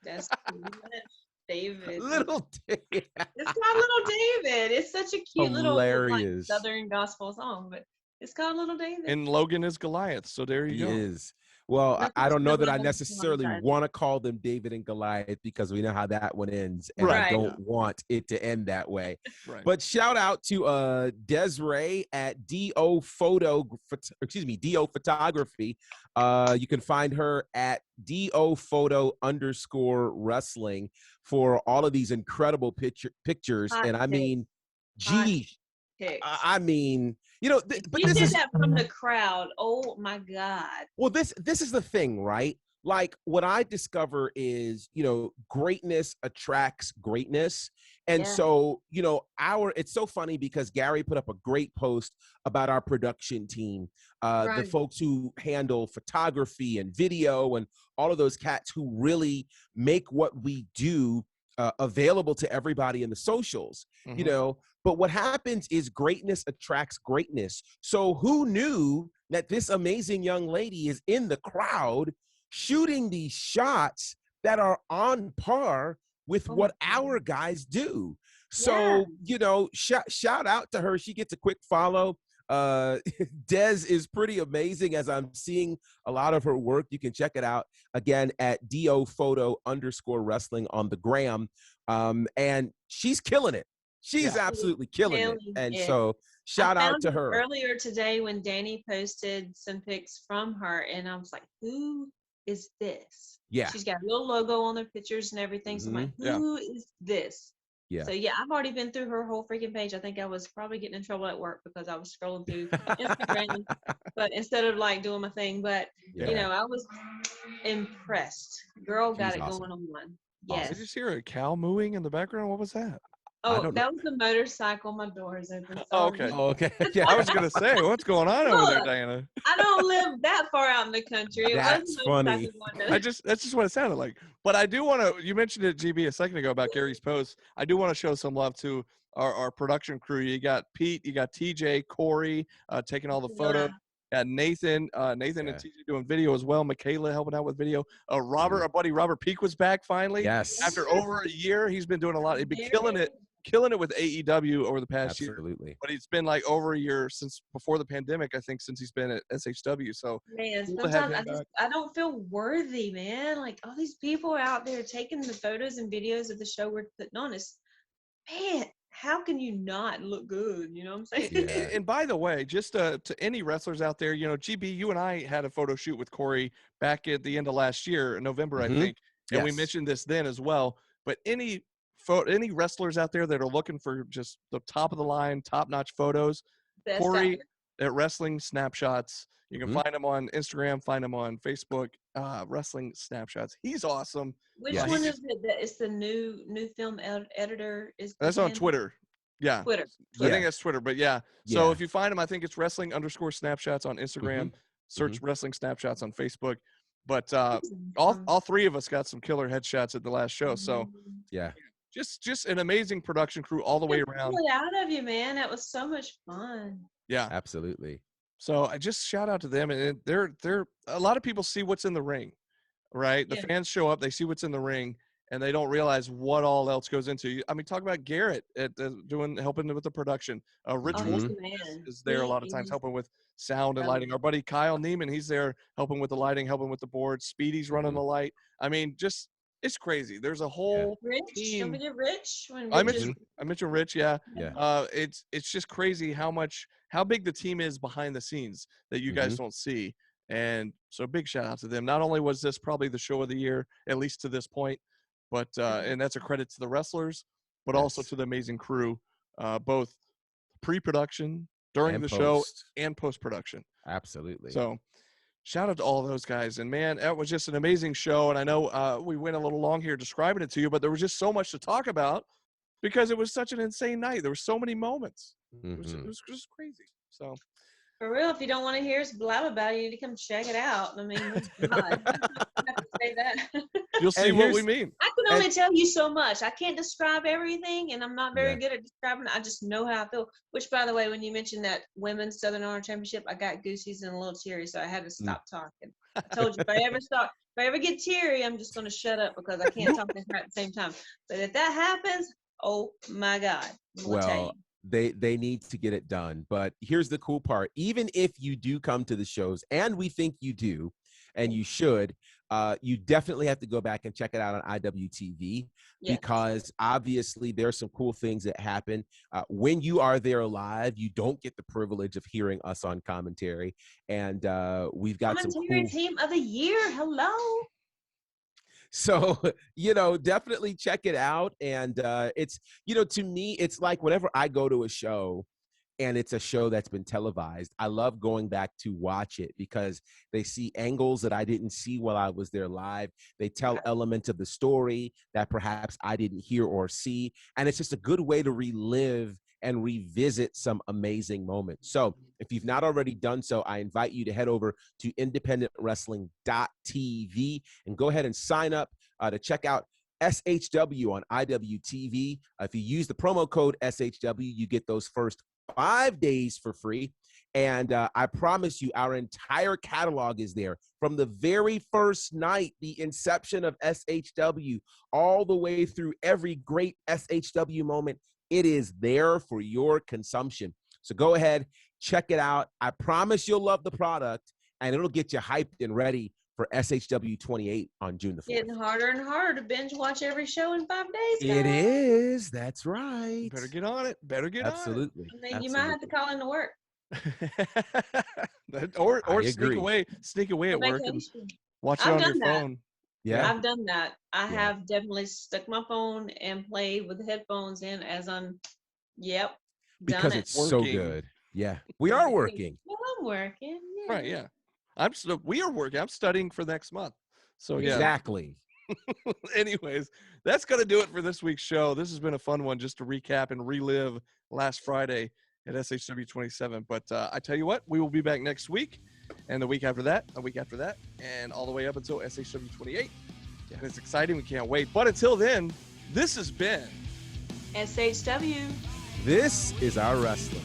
that's David. Little David. It's called Little David. It's such a cute little like, Hilarious Southern gospel song, but it's called Little David. And Logan is Goliath, so there you go. He is. Well, I don't know that I necessarily want to call them David and Goliath, because we know how that one ends, and I don't want it to end that way. Right. But shout out to Desiree at DO Photography. You can find her at DO Photo_wrestling for all of these incredible pictures. And I mean, geez. I mean, you know, but you this did is that from the crowd. Oh my God. Well, this is the thing, right? Like, what I discover is, you know, greatness attracts greatness. And so, you know, it's so funny because Gary put up a great post about our production team, the folks who handle photography and video and all of those cats who really make what we do available to everybody in the socials, you know. But what happens is greatness attracts greatness. So who knew that this amazing young lady is in the crowd shooting these shots that are on par with what our guys do? So, you know, shout out to her. She gets a quick follow. Des is pretty amazing, as I'm seeing a lot of her work. You can check it out again at DO Photo_wrestling on the gram. And she's killing it. She's absolutely killing it. And so shout out to her. Earlier today when Danny posted some pics from her, and I was like, who is this? Yeah. She's got a little logo on the pictures and everything. So I'm like, who is this? Yeah. So yeah, I've already been through her whole freaking page. I think I was probably getting in trouble at work because I was scrolling through Instagram, but instead of like doing my thing, but you know, I was impressed. Girl got it going on. Yes. Did you just hear a cow mooing in the background? What was that? Oh, that was the motorcycle. My door is open. Oh, okay. Oh, okay. Yeah. I was gonna say, what's going on over there, Diana? I don't live that far out in the country. That's funny. That's just what it sounded like. But I do want to. You mentioned it, GB, a second ago about Gary's post. I do want to show some love to our production crew. You got Pete, you got TJ, Corey, taking all the photos. Nathan and TJ doing video as well. Michaela helping out with video. Robert, our buddy Robert Peak was back finally. Yes. After over a year, he's been doing a lot. He's been killing it with AEW over the past year. Absolutely. But it's been like over a year since before the pandemic, I think, since he's been at SHW. So man, sometimes I don't feel worthy, man. Like all these people out there taking the photos and videos of the show we're putting on. Is, man, how can you not look good? You know what I'm saying? Yeah. And by the way, just to any wrestlers out there, you know, GB, you and I had a photo shoot with Corey back at the end of last year, in November, I think. And we mentioned this then as well. But any wrestlers out there that are looking for just the top of the line, top notch photos, Corey at Wrestling Snapshots. You can find him on Instagram, find him on Facebook. Wrestling Snapshots. He's awesome. Which one is it? That it's the new film editor. That's on Twitter. Yeah. Twitter. So I think that's Twitter. But yeah. So if you find him, I think it's Wrestling_Snapshots on Instagram. Search Wrestling Snapshots on Facebook. But all three of us got some killer headshots at the last show. So yeah. Just an amazing production crew all the way around. Out of you, man. That was so much fun. Yeah. Absolutely. So I just shout out to them, and they're a lot of people see what's in the ring, right? The fans show up, they see what's in the ring, and they don't realize what all else goes into. I mean, talk about Garrett at helping with the production. Rich Oh, Wolf he's the man. is there a lot of times helping with sound and lighting. Our buddy Kyle Neiman, he's there helping with the lighting, helping with the board. Speedy's running the light. I mean, just it's crazy. There's a whole Rich. team. Don't forget Rich. I mentioned Rich. Yeah. Yeah. It's just crazy how big the team is behind the scenes that you guys don't see. And so big shout out to them. Not only was this probably the show of the year, at least to this point, but and that's a credit to the wrestlers, but also to the amazing crew, both pre-production, during the show, and post-production. Absolutely. So shout out to all those guys. And man, that was just an amazing show. And I know we went a little long here describing it to you, but there was just so much to talk about because it was such an insane night. There were so many moments. It was just crazy. So for real, if you don't want to hear us blab about it, you need to come check it out. I mean, God, I have to say that. You'll see what we mean. I can only tell you so much. I can't describe everything, and I'm not very good at describing it. I just know how I feel. Which, by the way, when you mentioned that women's Southern Honor Championship, I got goosies and a little teary, so I had to stop talking. I told you, if I ever get teary, I'm just going to shut up because I can't talk and cry at the same time. But if that happens, oh my God. Well, they need to get it done. But here's the cool part. Even if you do come to the shows, and we think you do, and you should, you definitely have to go back and check it out on IWTV because obviously there's some cool things that happen. When you are there live, you don't get the privilege of hearing us on commentary. And we've got some cool team of the year. Hello. So, definitely check it out. And it's, to me, it's like whenever I go to a show and it's a show that's been televised, I love going back to watch it because they see angles that I didn't see while I was there live. They tell elements of the story that perhaps I didn't hear or see. And it's just a good way to relive and revisit some amazing moments. So if you've not already done so, I invite you to head over to independentwrestling.tv and go ahead and sign up to check out SHW on IWTV. If you use the promo code SHW, you get those first 5 days for free. And I promise you, our entire catalog is there from the very first night, the inception of SHW, all the way through every great SHW moment. It is there for your consumption. So go ahead, check it out. I promise you'll love the product, and it'll get you hyped and ready for SHW28 on June the 4th. Getting harder and harder to binge watch every show in 5 days. It is. That's right. Better get on it. Absolutely. I mean, you might have to call into work. or sneak away at work and watch it on your phone. Yeah, I've done that. I have definitely stuck my phone and played with the headphones in as I'm, because it's so good. Yeah, we are working. Well, I'm working. Yeah. Right, yeah. We are working. I'm studying for next month. So, yeah. Exactly. Anyways, that's going to do it for this week's show. This has been a fun one just to recap and relive last Friday at SHW27. But I tell you what, we will be back next week. And the week after that, and all the way up until SHW28. Yeah. And it's exciting. We can't wait. But until then, this has been SHW. This is our wrestling.